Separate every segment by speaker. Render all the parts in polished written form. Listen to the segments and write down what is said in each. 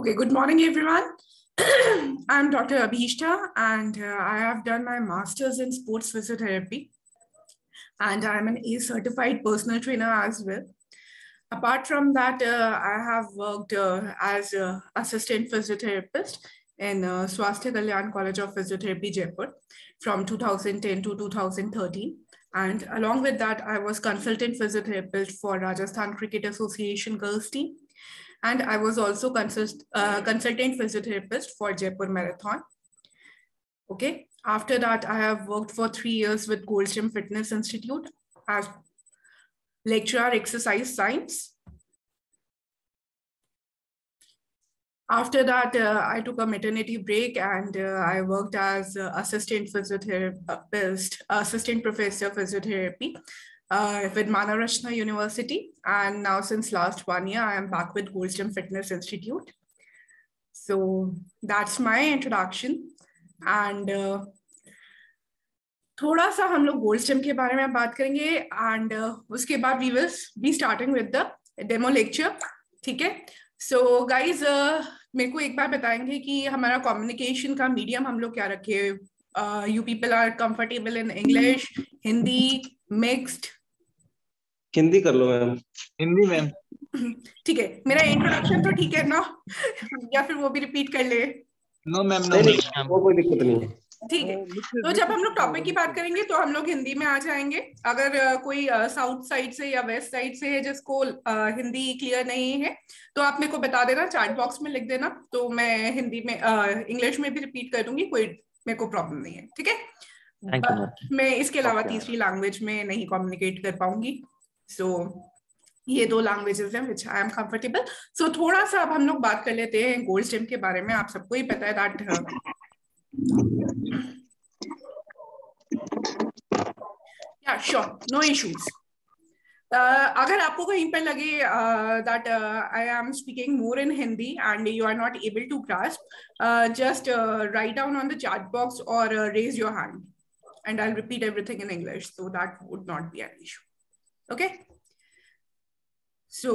Speaker 1: Okay, good morning, everyone. I'm Dr. Abhishta, and I have done my master's in sports physiotherapy, and I'm an A certified personal trainer as well. Apart from that, I have worked as an assistant physiotherapist in Swasthya Kalyan College of Physiotherapy, Jaipur, from 2010 to 2013. And along with that, I was consultant physiotherapist for Rajasthan Cricket Association girls team. And I was also consultant physiotherapist for Jaipur Marathon. Okay. After that, I have worked for 3 years with Gold's Gym Fitness Institute as lecturer exercise science. After that, I took a maternity break and I worked as assistant physiotherapist, assistant professor physiotherapy with Manarashna University. And now since last 1 year, I am back with Gold's Gym Fitness Institute. So that's my introduction. And थोड़ा सा हम लोग gold gym के बारे में बात करेंगे and उसके बाद we will be starting with the demo lecture. ठीक है. सो गाइज मेरे को एक बार बताएंगे कि हमारा कम्युनिकेशन का मीडियम हम लोग क्या रखे. You people are comfortable in English, Hindi, mixed?
Speaker 2: Hindi कर लो मैम.
Speaker 3: हिंदी मैम.
Speaker 1: ठीक है. मेरा इंट्रोडक्शन तो ठीक है ना, या फिर वो भी रिपीट कर ले?
Speaker 3: नो मैम, नो
Speaker 2: नहीं, वो कोई दिक्कत नहीं है.
Speaker 1: ठीक है. तो जब हम लोग टॉपिक की बात करेंगे तो हम लोग हिंदी में आ जाएंगे. अगर कोई साउथ साइड से या वेस्ट साइड से है जिसको हिंदी क्लियर नहीं है तो आप मेरे को बता देना, चैट बॉक्स में लिख देना, तो मैं हिंदी में इंग्लिश में भी रिपीट कर दूंगी. कोई मेरे को प्रॉब्लम नहीं है. ठीक है. मैं इसके अलावा तीसरी लैंग्वेज में नहीं कम्युनिकेट कर पाऊंगी. सो ये 2 लैंग्वेजेस हैं विच आई एम कंफर्टेबल. सो थोड़ा सा अब हम लोग बात कर लेते हैं गोल्ड जिम के बारे में. आप सबको ही पता है that yeah, sure, no issues. अगर आपको कहीं पर लगे that I am speaking more in Hindi and you are not able to grasp, just write down on the chat box or raise your hand and I'll repeat everything in English, so that would not be an issue. Okay. So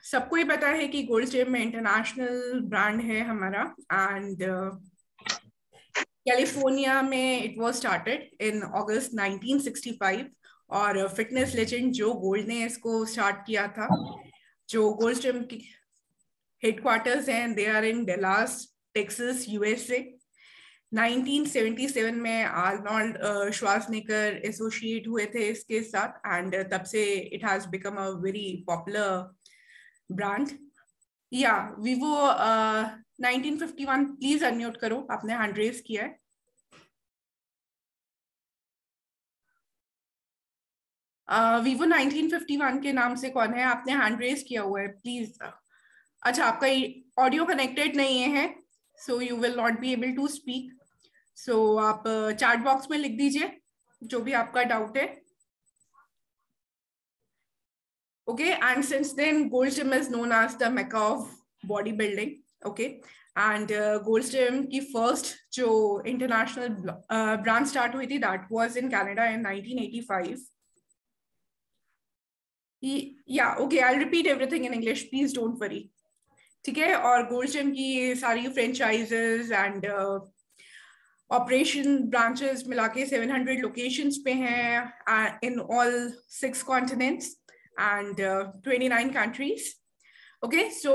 Speaker 1: सबको ही पता है कि gold gym में international brand है हमारा and California में it was started in अगस्त 1965 और fitness legend जो गोल्ड ने इसको स्टार्ट किया था. जो गोल्ड जिम की हेडक्वार्टर्स हैं they are in Dallas Texas USA. 1977 में आर्नोल्ड श्वार्ज़नेगर एसोसिएट हुए थे इसके साथ एंड तब से it has become a very popular brand. या वीवो 1951, प्लीज अनम्यूट करो, आपने हैंड रेज किया है. वीवो 1951 के नाम से कौन है? आपने हैंड रेज किया हुआ है, प्लीज. अच्छा, आपका ऑडियो कनेक्टेड नहीं है, so you will not be able to speak. So आप चैट बॉक्स में लिख दीजिए जो भी आपका डाउट है. Okay, and since then Gold's Gym is known as the Mecca of bodybuilding. Okay, and Gold's Gym की first जो international brand start हुई थी that was in Canada in 1985. Yeah, okay, I'll repeat everything in English, please don't worry. ठीक है. और Gold's Gym की सारी franchises and operation branches मिला के 700 लोकेशंस पे हैं in all 6 continents and 29 countries. Okay, so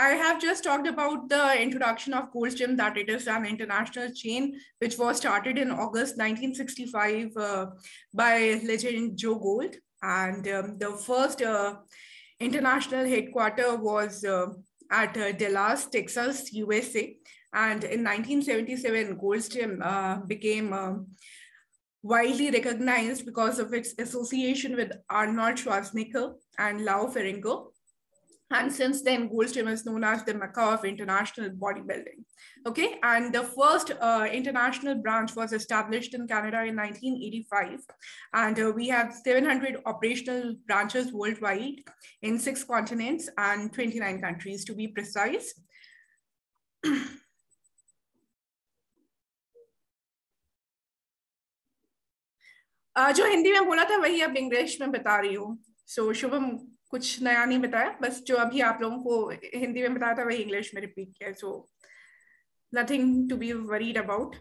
Speaker 1: I have just talked about the introduction of Gold's Gym, that it is an international chain which was started in August 1965 by legend Joe Gold, and the first international headquarter was at Dallas, Texas, USA. And in 1977, Gold's Gym became widely recognized because of its association with Arnold Schwarzenegger and Lau Ferrigno. And since then, Gold's Gym is known as the Mecca of international bodybuilding. Okay, and the first international branch was established in Canada in 1985. And we have 700 operational branches worldwide in 6 continents and 29 countries to be precise. जो हिंदी में बोला था वही अब English में बता रही हूँ. सो शुभम कुछ नया नहीं बताया, बस जो अभी आप लोगों को हिंदी में बताया था वही इंग्लिश में रिपीट किया, so nothing to be worried about.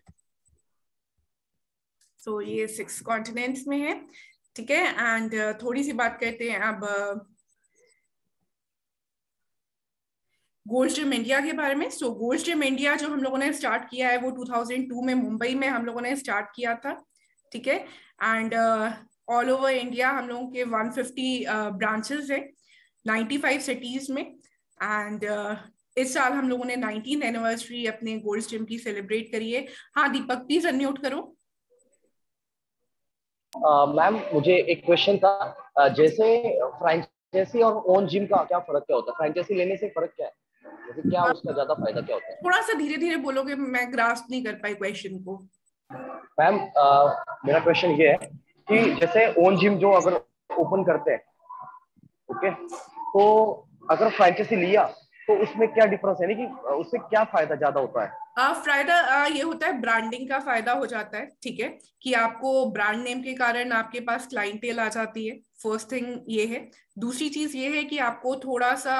Speaker 1: So ये 6 कॉन्टिनेंट्स में है, ठीक है। एंड थोड़ी सी बात करते हैं अब गोल्ड स्ट्रीम इंडिया के बारे में। सो गोल्ड स्ट्रीम इंडिया जो हम लोगों ने स्टार्ट किया है वो 2002 में मुंबई में हम लोगों ने स्टार्ट किया था, ठीक है। एंड ऑल ओवर इंडिया हम लोगों के 150 ब्रांचेस है 95 सिटीज में। एंड इस साल हम लोगों ने 19th एनिवर्सरी अपने गोल्ड स्ट्रीम की सेलिब्रेट करी है। हाँ दीपक प्लीज अनम्यूट करो।
Speaker 4: मैम मुझे एक क्वेश्चन था, जैसे फ्रेंचाइजी और ओन जिम का क्या फर्क क्या होता है? फ्रेंचाइजी लेने से फर्क क्या है? जैसे क्या उसका ज्यादा फायदा क्या होता है?
Speaker 1: थोड़ा सा धीरे धीरे बोलोगे, मैं ग्रास्प नहीं कर पाई क्वेश्चन को।
Speaker 4: मैम मेरा क्वेश्चन ये है कि जैसे ओन जिम जो अगर ओपन करते हैं, ओके, तो अगर फ्रेंचाइजी लिया तो उसमें क्या डिफरेंस है, कि उससे क्या फायदा ज्यादा होता है?
Speaker 1: फायदा ये होता है, ब्रांडिंग का फायदा हो जाता है, ठीक है, कि आपको ब्रांड नेम के कारण आपके पास क्लाइंटेल आ जाती है। फर्स्ट थिंग ये है। दूसरी चीज ये है कि आपको थोड़ा सा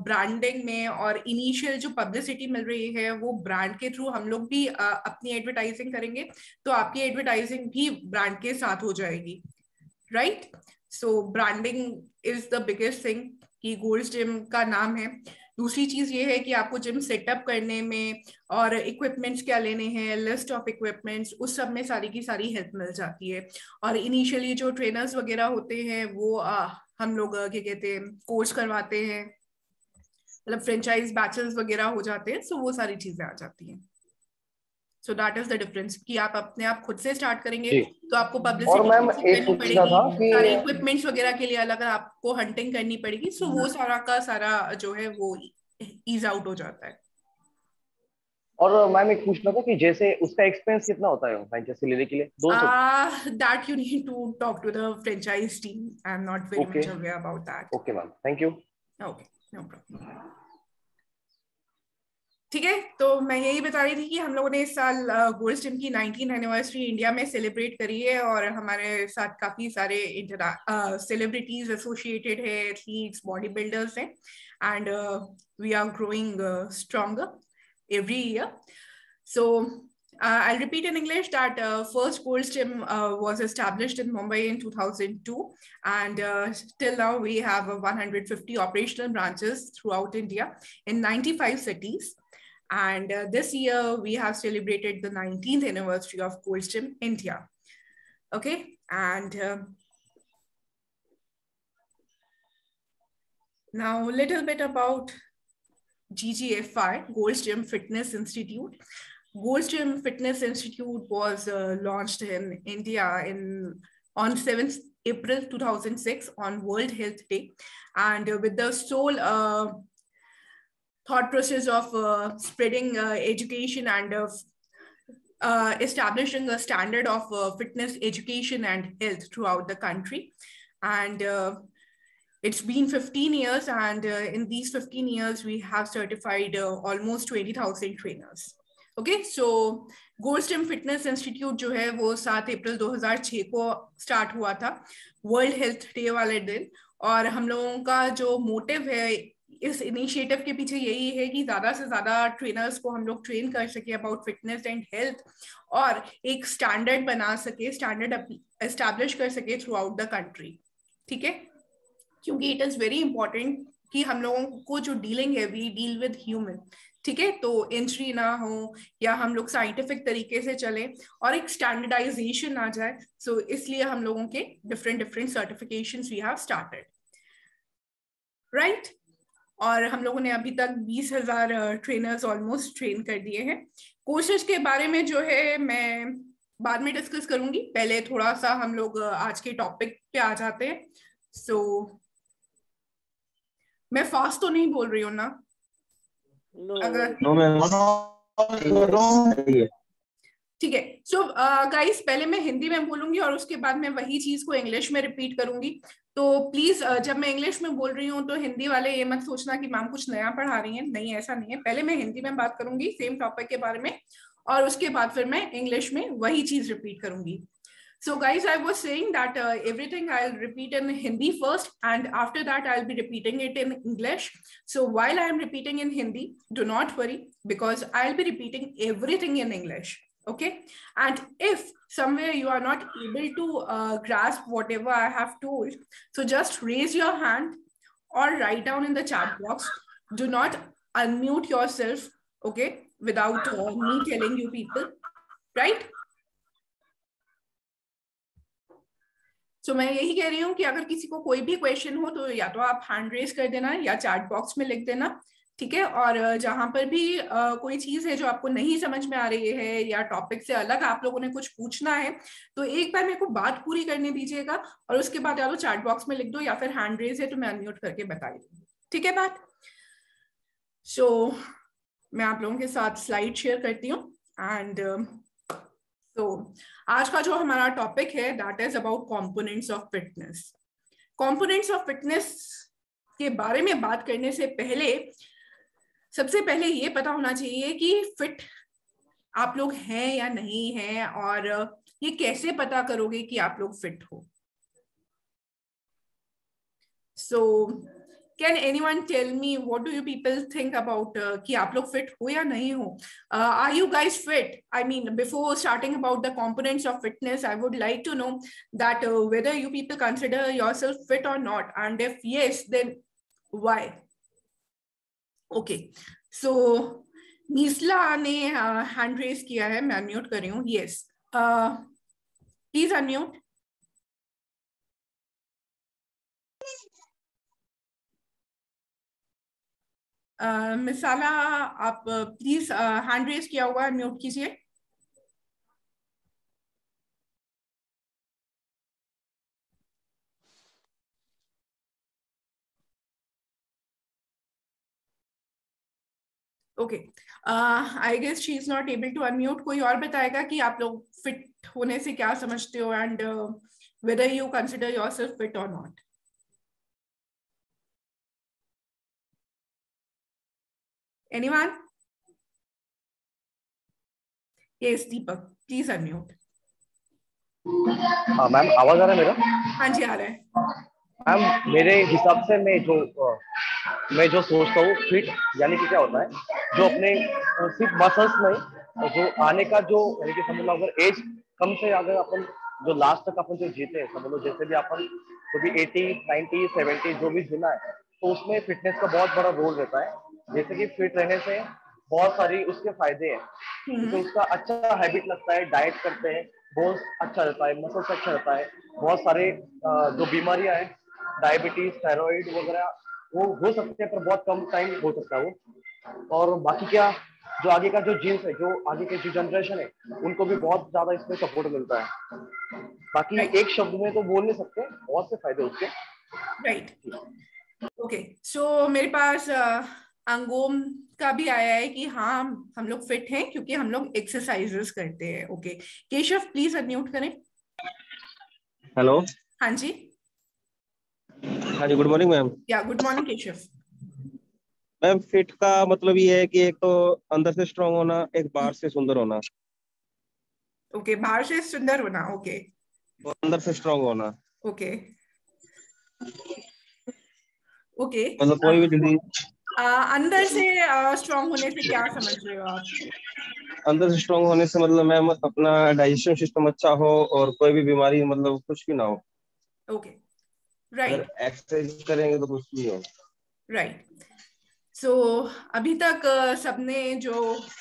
Speaker 1: ब्रांडिंग में और इनिशियल जो पब्लिसिटी मिल रही है वो ब्रांड के थ्रू हम लोग भी अपनी एडवर्टाइजिंग करेंगे तो आपकी एडवर्टाइजिंग भी ब्रांड के साथ हो जाएगी, right. So branding is the biggest thing कि गोल्ड जिम का नाम है। दूसरी चीज ये है कि आपको जिम सेटअप करने में और इक्विपमेंट्स क्या लेने हैं, लिस्ट ऑफ इक्विपमेंट्स, उस सब में सारी की सारी हेल्प मिल जाती है। और इनिशियली जो ट्रेनर्स वगैरह होते हैं वो हम लोग क्या कहते हैं कोर्स करवाते हैं, मतलब फ्रेंचाइज बैचेस वगैरह हो जाते हैं, सो वो सारी चीजें आ जाती हैं। So that is the difference कि आप अपने आप खुद से स्टार्ट करेंगे तो आपको
Speaker 4: और मैम
Speaker 1: पब्लिसिटी
Speaker 4: एक
Speaker 1: करनी
Speaker 4: पूछना था
Speaker 1: पड़ेगी,
Speaker 4: कि
Speaker 1: सारे इक्विपमेंट्स वगैरह के लिए अलग आपको हंटिंग करनी पड़ेगी, सो वो सारा का सारा जो है वो ईज आउट हो जाता है।
Speaker 4: और मैम एक पूछना था कि जैसे उसका एक्सपेंस कितना होता है फ्रेंचाइजी लेने के लिए? 200?
Speaker 1: That you need to talk to the franchise team. I'm not very
Speaker 4: Okay.
Speaker 1: much aware about that.
Speaker 4: Okay ma'am, thank you.
Speaker 1: Okay, no problem. ठीक है, तो मैं यही बता रही थी कि हम लोगों ने इस साल गोल्ड स्ट्रीम की 19th एनिवर्सरी इंडिया में सेलिब्रेट करी है और हमारे साथ काफी सारे सेलिब्रिटीज एसोसिएटेड है, एथलीट्स, बॉडी बिल्डर्स हैं, and we are growing stronger every year. So I'll repeat in English that first Gold Gym was established in Mumbai in 2002, and till now we have 150 operational branches throughout India in 95 cities. And this year we have celebrated the 19th anniversary of Gold Gym India. Okay, and now a little bit about GGFI, Gold Gym Fitness Institute. Gold Gym Fitness Institute was launched in India on 7th April 2006 on World Health Day, and with the sole thought process of spreading education and establishing a standard of fitness education and health throughout the country. And it's been 15 years, and in these 15 years we have certified almost 20,000 trainers. Okay, so gold stream fitness institute जो है वो 7 अप्रैल 2006 को start हुआ था, world health day वाले दिन। और हम लोगों का जो मोटिव है इस इनिशिएटिव के पीछे यही है कि ज्यादा से ज्यादा ट्रेनर्स को हम लोग ट्रेन कर सके अबाउट फिटनेस एंड हेल्थ, और एक स्टैंडर्ड बना सके, स्टैंडर्ड एस्टैब्लिश कर सके थ्रू आउट द कंट्री, ठीक है। क्योंकि इट इज वेरी इंपॉर्टेंट कि हम लोगों को जो डीलिंग है वी डील विद ह्यूमन, ठीक है, तो इंजरी ना हो या हम लोग साइंटिफिक तरीके से चले और एक स्टैंडर्डाइजेशन आ जाए। सो इसलिए हम लोगों के different certifications we have started, right. और हम लोगों ने अभी तक 20,000 ट्रेनर्स ऑलमोस्ट ट्रेन कर दिए हैं। कोर्सेज के बारे में जो है मैं बाद में डिस्कस करूंगी, पहले थोड़ा सा हम लोग आज के टॉपिक पे आ जाते हैं। सो मैं फास्ट तो नहीं बोल रही हूँ ना? अगर ठीक है, सो गाइस पहले मैं हिंदी में बोलूंगी और उसके बाद मैं वही चीज को इंग्लिश में रिपीट करूंगी। तो प्लीज जब मैं इंग्लिश में बोल रही हूँ तो हिंदी वाले ये मत सोचना कि मैम कुछ नया पढ़ा रही हैं, नहीं ऐसा नहीं है। पहले मैं हिंदी में बात करूंगी सेम टॉपिक के बारे में और उसके बाद फिर मैं इंग्लिश में वही चीज रिपीट करूंगी। So guys, I was saying that everything I'll repeat in Hindi first, and after that I'll be repeating it in English. So while I'm repeating in Hindi, do not worry, because I'll be repeating everything in English. Okay. And if somewhere you are not able to grasp whatever I have told, so just raise your hand or write down in the chat box. Do not unmute yourself, okay, without me telling you people, right? So मैं यही कह रही हूँ कि अगर किसी को कोई भी क्वेश्चन हो तो या तो आप हैंड रेज कर देना या चैट बॉक्स में लिख देना, ठीक है। और जहां पर भी कोई चीज है जो आपको नहीं समझ में आ रही है या टॉपिक से अलग आप लोगों ने कुछ पूछना है, तो एक बार मेरे को बात पूरी करने दीजिएगा और उसके बाद या तो चैट बॉक्स में लिख दो या फिर हैंड रेज है तो मैं अनम्यूट करके बता दूंगी, ठीक है बात। सो मैं आप लोगों के साथ स्लाइड शेयर करती हूँ। एंड तो आज का जो हमारा टॉपिक है that is about components of fitness. Components of fitness के बारे में बात करने से पहले सबसे पहले ये पता होना चाहिए कि फिट आप लोग हैं या नहीं हैं, और ये कैसे पता करोगे कि आप लोग फिट हो। So can anyone tell me what do you people think about कि आप लोग फिट हो या नहीं हो? Are you guys fit? I mean before starting about the components of fitness I would like to know that whether you people consider yourself fit or not, and if yes then why? Okay, so निस्ला ने hand raise किया है, मैं unmute कर रही हूँ। Yes, please unmute. मिसाला आप please hand raise किया हुआ है, म्यूट कीजिए। Okay, I guess she is not able to unmute. कोई और बताएगा कि आप लोग फिट होने से क्या समझते हो and whether you consider yourself fit और not? Anyone? Yes Deepak, please unmute.
Speaker 4: हाँ मैम, आवाज आ रहा है मेरा?
Speaker 1: हाँ जी आ रहा है
Speaker 4: मैम। मेरे हिसाब से मैं जो सोचता हूँ फिट यानी कि क्या होता है, जो अपने सिर्फ मसल्स नहीं, जो आने का जो यानी कि समझ लो अगर एज कम से अगर अपन जो लास्ट तक अपन जो जीते हैं, समझ लो जैसे भी अपन तो भी 80, 90, 70 जो भी जीना है, तो उसमें फिटनेस का बहुत बड़ा रोल रहता है। जैसे कि फिट रहने से बहुत सारी उसके फायदे हैं, तो उसका अच्छा हैबिट लगता है, डाइट करते हैं बहुत अच्छा रहता है, मसल्स अच्छा रहता है। बहुत सारे जो बीमारियां हैं, डायबिटीज, थायराइड वगैरह, वो हो सकते हैं पर बहुत कम टाइम हो सकता है वो। और बाकी क्या, जो आगे का जो जीन्स है, जो आगे के जो जनरेशन है, उनको भी बहुत ज्यादा इसमें सपोर्ट मिलता है। बाकी एक शब्द में तो बोल नहीं सकते, बहुत से फायदे उसके।
Speaker 1: Right, okay. सो मेरे पास अंगोम का भी आया है कि हाँ हम लोग फिट हैं क्योंकि हम लोग एक्सरसाइजेस करते हैं। ओके, केशव प्लीज अनम्यूट करें।
Speaker 2: हेलो।
Speaker 1: हाँ जी,
Speaker 2: हाँ जी, गुड मॉर्निंग मैम।
Speaker 1: या good morning Keshav.
Speaker 2: Ma'am fit का मतलब ये है कि एक तो अंदर से स्ट्रांग होना, एक बाहर से सुंदर होना।
Speaker 1: ओके, बाहर से सुंदर होना, ओके,
Speaker 2: और अंदर से स्ट्रांग होना।
Speaker 1: Okay okay.
Speaker 2: मतलब कोई भी डिजीज।
Speaker 1: अंदर से स्ट्रांग होने से क्या समझ रहे हो आप?
Speaker 2: अंदर से स्ट्रांग होने से मतलब मैम अपना डाइजेशन सिस्टम अच्छा हो और कोई भी बीमारी मतलब कुछ भी ना हो।
Speaker 1: ओके,
Speaker 2: अगर
Speaker 1: राइट
Speaker 2: एक्सरसाइज करेंगे तो कुछ भी हो।
Speaker 1: राइट। सो अभी तक सबने जो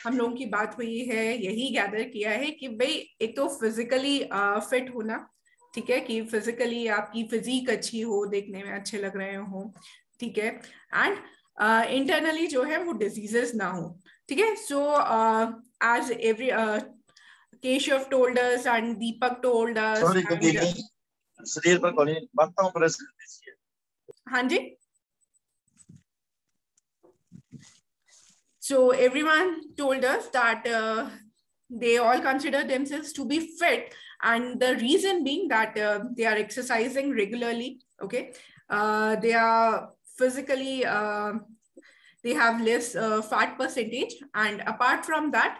Speaker 1: हम लोगों की बात हुई है यही गैदर किया है कि भाई एक तो फिजिकली फिट होना, ठीक है, कि फिजिकली आपकी फिजिक अच्छी हो, देखने में अच्छे लग रहे हो, ठीक है, एंड इंटरनली जो है वो डिजीजेस ना हो, ठीक है। So as every Keshav told us and Deepak told us,
Speaker 3: शरीर पर कोई बातों पर असर दीजिए।
Speaker 1: हाँ जी। So everyone told us that they all consider themselves to be fit, and the reason being that they are exercising regularly. Okay, they are physically they have less fat percentage, and apart from that,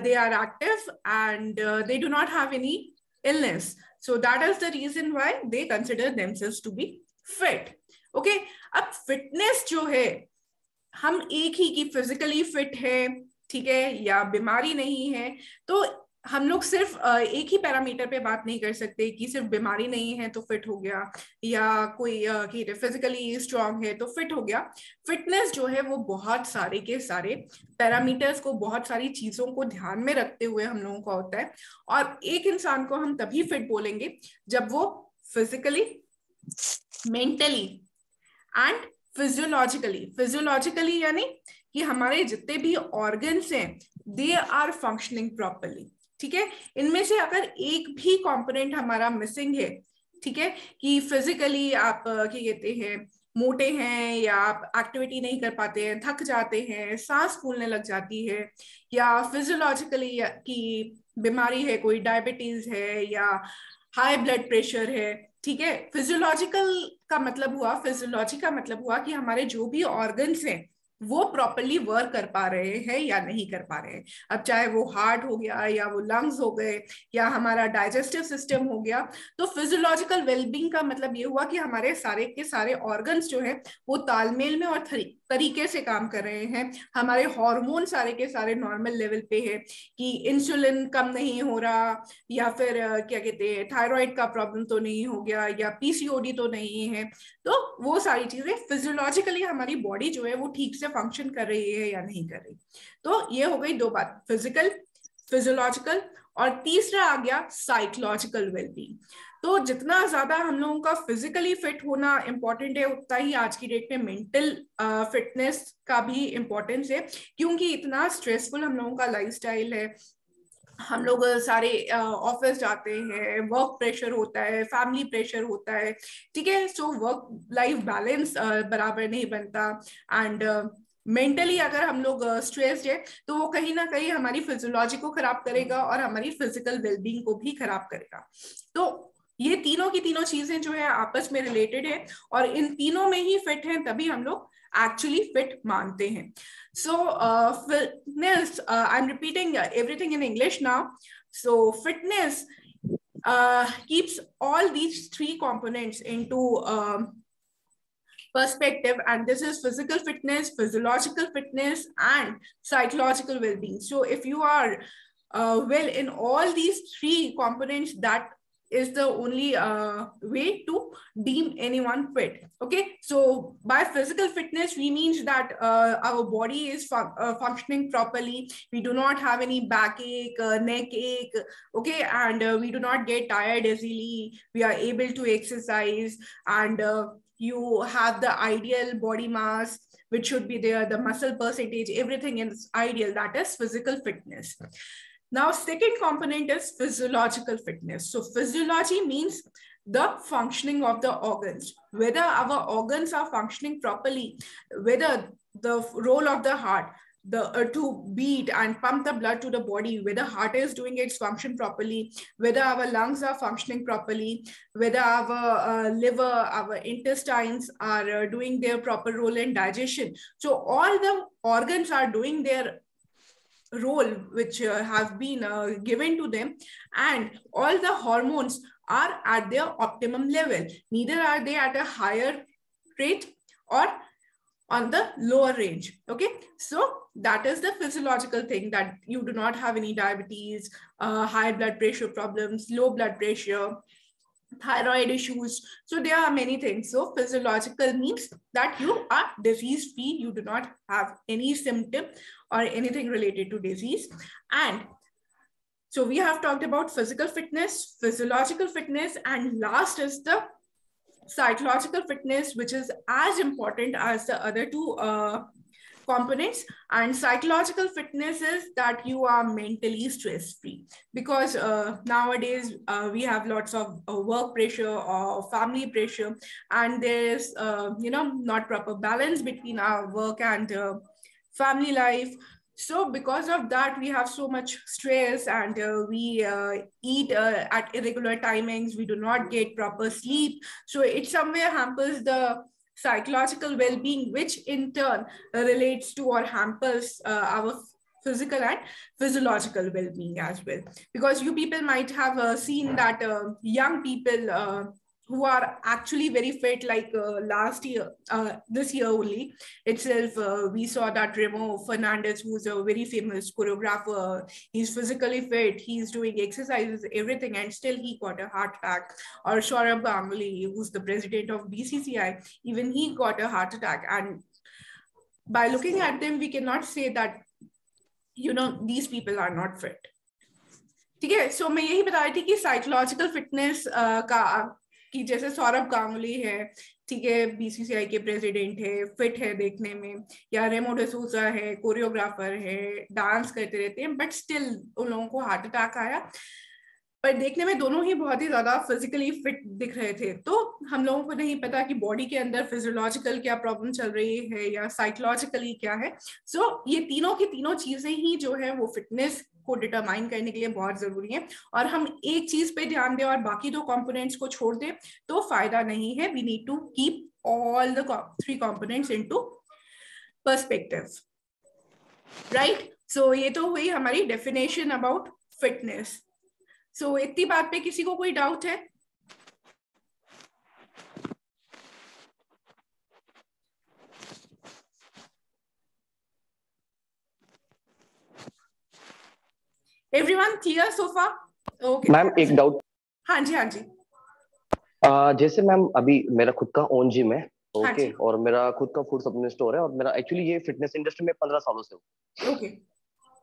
Speaker 1: they are active and they do not have any illness. So that is the reason why they consider themselves to be fit. Okay, अब fitness जो है, हम एक ही की physically fit है, ठीक है, या बीमारी नहीं है, तो हम लोग सिर्फ एक ही पैरामीटर पे बात नहीं कर सकते कि सिर्फ बीमारी नहीं है तो फिट हो गया, या कोई फिजिकली स्ट्रांग है तो फिट हो गया. फिटनेस जो है वो बहुत सारे के सारे पैरामीटर्स को, बहुत सारी चीजों को ध्यान में रखते हुए हम लोगों का होता है. और एक इंसान को हम तभी फिट बोलेंगे जब वो फिजिकली, मेंटली एंड फिजियोलॉजिकली यानी कि हमारे जितने भी ऑर्गन्स हैं दे आर फंक्शनिंग प्रॉपरली. ठीक है, इनमें से अगर एक भी कंपोनेंट हमारा मिसिंग है, ठीक है, कि फिजिकली आप क्या कहते हैं मोटे हैं, या आप एक्टिविटी नहीं कर पाते हैं, थक जाते हैं, सांस फूलने लग जाती है, या फिजियोलॉजिकली की बीमारी है, कोई डायबिटीज है या हाई ब्लड प्रेशर है, ठीक है. फिजियोलॉजिकल का मतलब हुआ, फिजियोलॉजी का मतलब हुआ कि हमारे जो भी ऑर्गन्स हैं वो प्रॉपरली वर्क कर पा रहे हैं या नहीं कर पा रहे हैं. अब चाहे वो हार्ट हो गया, या वो लंग्स हो गए, या हमारा डाइजेस्टिव सिस्टम हो गया. तो फिजियोलॉजिकल वेलबींग का मतलब ये हुआ कि हमारे सारे के सारे ऑर्गन्स जो है वो तालमेल में और तरीके से काम कर रहे हैं. हमारे हार्मोन सारे के सारे नॉर्मल लेवल पे है, कि इंसुलिन कम नहीं हो रहा, या फिर क्या कहते हैं थायराइड का प्रॉब्लम तो नहीं हो गया, या पीसीओडी तो नहीं है. तो वो सारी चीजें फिजियोलॉजिकली हमारी बॉडी जो है वो ठीक से फंक्शन कर रही है या नहीं कर रही. तो ये हो गई दो बात, फिजिकल, फिजियोलॉजिकल, और तीसरा आ गया साइकोलॉजिकल वेलबींग. तो जितना ज्यादा हम लोगों का फिजिकली फिट होना इंपॉर्टेंट है, उतना ही आज की डेट में मेंटल फिटनेस का भी इंपॉर्टेंस है, क्योंकि इतना स्ट्रेसफुल हम लोगों का लाइफस्टाइल है. हम लोग सारे ऑफिस जाते हैं, वर्क प्रेशर होता है, फैमिली प्रेशर होता है, ठीक है. सो वर्क लाइफ बैलेंस बराबर नहीं बनता, एंड मेंटली अगर हम लोग स्ट्रेस्ड है तो वो कहीं ना कहीं हमारी फिजियोलॉजी को खराब करेगा और हमारी फिजिकल वेलबींग को भी खराब करेगा. तो ये तीनों की तीनों चीजें जो है आपस में रिलेटेड है, और इन तीनों में ही फिट हैं तभी हम लोग actually fit मानते हैं. So fitness, I'm repeating everything in English now. So fitness keeps all these three components into perspective, and this is physical fitness, physiological fitness, and psychological well-being. So if you are well in all these three components, that is the only way to deem anyone fit. Okay, so by physical fitness we means that our body is functioning properly, we do not have any backache, neck ache, okay, and we do not get tired easily, we are able to exercise, and you have the ideal body mass which should be there, the muscle percentage, everything is ideal. That is physical fitness. Now, second component is physiological fitness. So physiology means the functioning of the organs, whether our organs are functioning properly, whether the role of the heart, to beat and pump the blood to the body, whether heart is doing its function properly, whether our lungs are functioning properly, whether our liver, our intestines are doing their proper role in digestion. So all the organs are doing their role which have been given to them, and all the hormones are at their optimum level. Neither are they at a higher rate or on the lower range. Okay, so that is the physiological thing, that you do not have any diabetes, high blood pressure problems, low blood pressure, thyroid issues. So there are many things. So physiological means that you are disease free, you do not have any symptom or anything related to disease. And so we have talked about physical fitness, physiological fitness, and last is the psychological fitness, which is as important as the other two components. And psychological fitness is that you are mentally stress free, because nowadays we have lots of work pressure or family pressure, and there's not proper balance between our work and family life. So because of that, we have so much stress, and we eat at irregular timings, we do not get proper sleep. So it somewhere hampers the psychological well-being, which in turn relates to or hampers our physical and physiological well-being as well, because you people might have seen that young people who are actually very fit, like last year, this year only itself, we saw that Remo Fernandez, who's a very famous choreographer, he's physically fit, he's doing exercises, everything, and still he got a heart attack. Or Saurabh Ganguly, who's the president of BCCI, even he got a heart attack. And by looking at them, we cannot say that, you know, these people are not fit. ठीक है, सो मैं यही बता रही थी कि psychological fitness का, कि जैसे सौरभ गांगुली है, ठीक है, बीसीसीआई के प्रेसिडेंट है, फिट है देखने में, या रेमो डिसूजा है, कोरियोग्राफर है, डांस करते रहते हैं, बट स्टिल उन लोगों को हार्ट अटैक आया, पर देखने में दोनों ही बहुत ही ज्यादा फिजिकली फिट दिख रहे थे। तो हम लोगों को नहीं पता कि बॉडी के अंदर फिजियोलॉजिकल क्या प्रॉब्लम चल रही है या साइकोलॉजिकली क्या है। सो ये तीनों की तीनों चीजें ही जो है वो फिटनेस को डिटरमाइन करने के लिए बहुत जरूरी है, और हम एक चीज पे ध्यान दें और बाकी दो कंपोनेंट्स को छोड़ दें तो फायदा नहीं है। We need to keep all the 3 components into perspective, right. So ये तो हुई हमारी डेफिनेशन अबाउट फिटनेस। सो इतनी बात पे किसी को कोई डाउट है? एवरीवन क्लियर सो फार? ओके
Speaker 4: मैम एक डाउट।
Speaker 1: हाँ जी, हाँ जी।
Speaker 4: जैसे मैम अभी मेरा खुद का ओन जिम है,
Speaker 1: हाँ
Speaker 4: ओके,
Speaker 1: जी।
Speaker 4: और मेरा खुद का फूड सप्लीमेंट स्टोर है, और मेरा एक्चुअली ये फिटनेस इंडस्ट्री में 15 सालों से हूँ।
Speaker 1: ओके।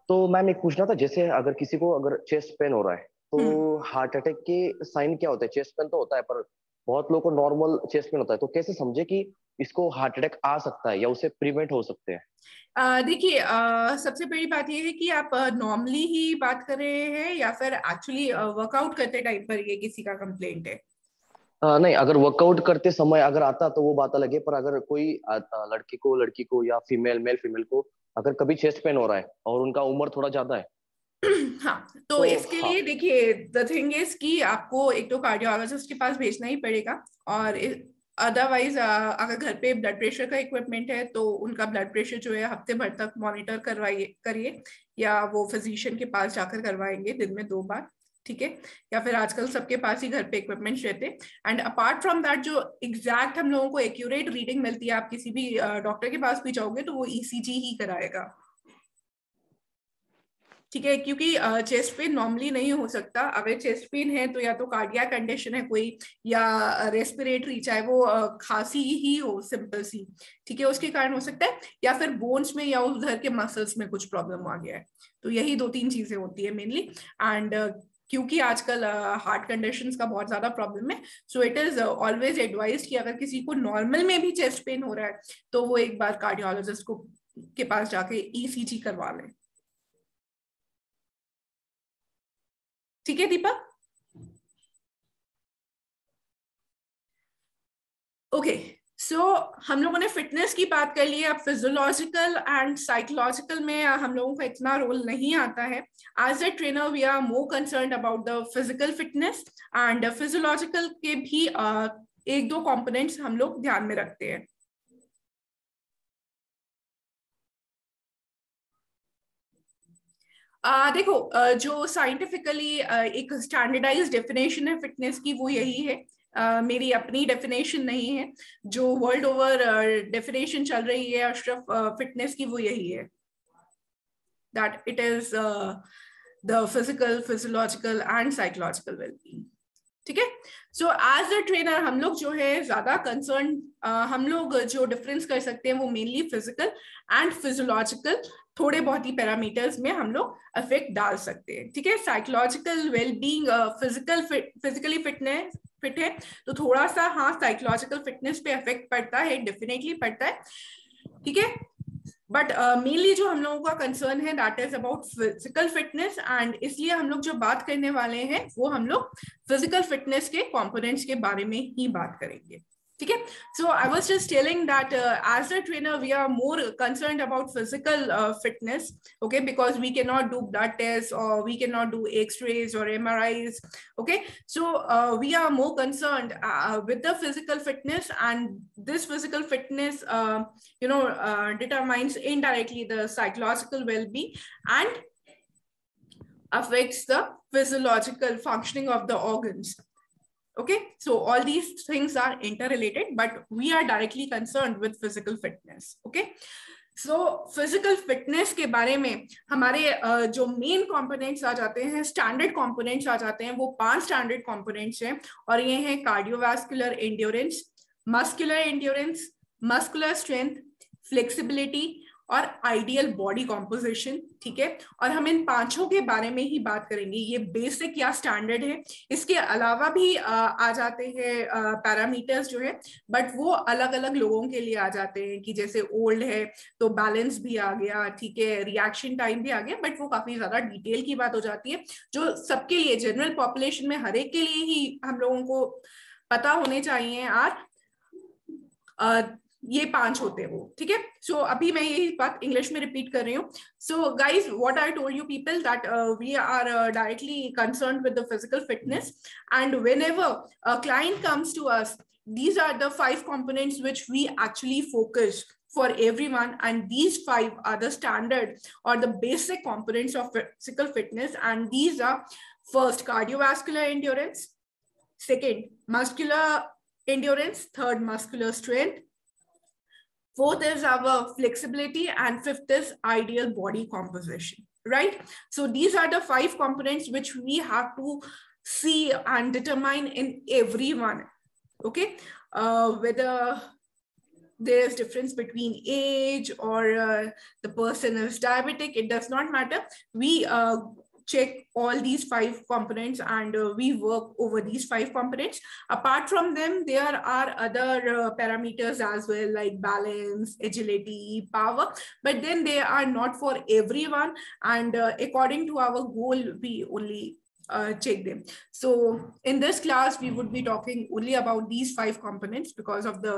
Speaker 4: तो मैम एक पूछना था, जैसे अगर किसी को अगर चेस्ट पेन हो रहा है तो हार्ट अटैक के साइन क्या होता है? चेस्ट पेन तो होता है पर बहुत लोगों को नॉर्मल चेस्ट पेन होता है, तो कैसे समझे कि इसको हार्ट अटैक आ सकता है या उसे प्रिवेंट हो सकते हैं?
Speaker 1: देखिए, सबसे बड़ी बात यह है कि आप नॉर्मली ही बात कर रहे हैं या फिर एक्चुअली वर्कआउट करते टाइम पर ये किसी का कंप्लेंट है?
Speaker 4: नहीं, अगर वर्कआउट करते समय अगर आता तो वो बात अलग है, पर अगर कोई लड़की को या मेल फीमेल को अगर कभी चेस्ट पेन हो रहा है और उनका उम्र थोड़ा ज्यादा है,
Speaker 1: हाँ, तो इसके लिए देखिए, द थिंग इज कि आपको एक तो कार्डियोलॉजिस्ट के पास भेजना ही पड़ेगा, और अदरवाइज अगर घर पे ब्लड प्रेशर का इक्विपमेंट है तो उनका ब्लड प्रेशर जो है हफ्ते भर तक मॉनिटर करिए, या वो फिजिशियन के पास जाकर करवाएंगे दिन में 2 बार, ठीक है। या फिर आजकल सबके पास ही घर पे इक्विपमेंट्स रहते हैं। एंड अपार्ट फ्रॉम दैट, जो एग्जैक्ट हम लोगों को एक्यूरेट रीडिंग मिलती है, आप किसी भी डॉक्टर के पास भी जाओगे तो वो ईसीजी ही कराएगा, ठीक है, क्योंकि चेस्ट पेन नॉर्मली नहीं हो सकता। अगर चेस्ट पेन है तो या तो कार्डियक कंडीशन है कोई, या रेस्पिरेटरी, चाहे वो खांसी ही हो सिंपल सी, ठीक है, उसके कारण हो सकता है, या फिर बोन्स में या उधर के मसल्स में कुछ प्रॉब्लम आ गया है। तो यही 2-3 चीजें होती है मेनली। एंड क्योंकि आजकल हार्ट कंडीशंस का बहुत ज्यादा प्रॉब्लम है, so it is always advised कि अगर किसी को नॉर्मल में भी चेस्ट पेन हो रहा है तो वो एक बार कार्डियोलॉजिस्ट को के पास जाके ईसीजी करवा लें, ठीक है दीपक? ओके, सो हम लोगों ने फिटनेस की बात कर ली। अब फिजियोलॉजिकल एंड साइकोलॉजिकल में हम लोगों का इतना रोल नहीं आता है। As a trainer we are more concerned about the physical fitness, and physiological के भी 1-2 कंपोनेंट्स हम लोग ध्यान में रखते हैं। देखो, जो साइंटिफिकली एक स्टैंडर्डाइज्ड डेफिनेशन है फिटनेस की वो यही है। मेरी अपनी डेफिनेशन नहीं है, जो वर्ल्ड ओवर डेफिनेशन चल रही है अशरफ फिटनेस की वो यही है, that it is the physical, physiological and psychological wellbeing, ठीक है। सो एज अ ट्रेनर हम लोग जो है ज्यादा कंसर्न, हम लोग जो डिफरेंस कर सकते हैं वो मेनली फिजिकल एंड फिजियोलॉजिकल, थोड़े बहुत ही पैरामीटर्स में हम लोग इफेक्ट डाल सकते हैं, ठीक है। साइकोलॉजिकल वेलबींग, फिजिकली फिट है तो थोड़ा सा हाँ साइकोलॉजिकल फिटनेस पे इफेक्ट पड़ता है, डेफिनेटली पड़ता है, ठीक है। बट मेनली जो हम लोगों का कंसर्न है that is about physical fitness, and इसलिए हम लोग जो बात करने वाले हैं वो हम लोग फिजिकल फिटनेस के कंपोनेंट्स के बारे में ही बात करेंगे, ठीक है. So I was just telling that as a trainer we are more concerned about physical fitness, okay, because we cannot do blood tests or we cannot do x-rays or MRIs, okay. So we are more concerned with the physical fitness, and this physical fitness determines indirectly the psychological well-being and affects the physiological functioning of the organs. Okay, so all these things are interrelated, but we are directly concerned with physical fitness. Okay, so physical fitness के बारे में हमारे जो main components आ जाते हैं, standard components आ जाते हैं, वो 5 स्टैंडर्ड कंपोनेंट्स हैं, और ये हैं cardiovascular endurance, muscular endurance, muscular strength, flexibility और आइडियल बॉडी कॉम्पोजिशन. ठीक है, और हम इन पांचों के बारे में ही बात करेंगे. ये बेसिक या स्टैंडर्ड है. इसके अलावा भी आ जाते हैं पैरामीटर्स जो है, बट वो अलग अलग लोगों के लिए आ जाते हैं, कि जैसे ओल्ड है तो बैलेंस भी आ गया, ठीक है, रिएक्शन टाइम भी आ गया, बट वो काफी ज्यादा डिटेल की बात हो जाती है, जो सबके लिए जनरल पॉपुलेशन में हर एक के लिए ही हम लोगों को पता होने चाहिए. और ये 5 होते हैं वो. ठीक है, सो अभी मैं यही बात इंग्लिश में रिपीट कर रही हूँ. So guys, what I told you people that we are directly concerned with the physical fitness, and whenever a client comes to us, these are the 5 components which we actually focus for everyone, and these 5 are the standard or the basic components of physical fitness. And these are: first, cardiovascular endurance; second, muscular endurance; third, muscular strength; fourth is our flexibility; and fifth is ideal body composition, right? So these are the 5 components which we have to see and determine in everyone. Okay, whether there is difference between age or the person is diabetic, it does not matter. We check all these 5 components, and we work over these 5 components. Apart from them, there are other parameters as well, like balance, agility, power, but then they are not for everyone, and according to our goal we only check them. So in this class we would be talking only about these 5 components because of the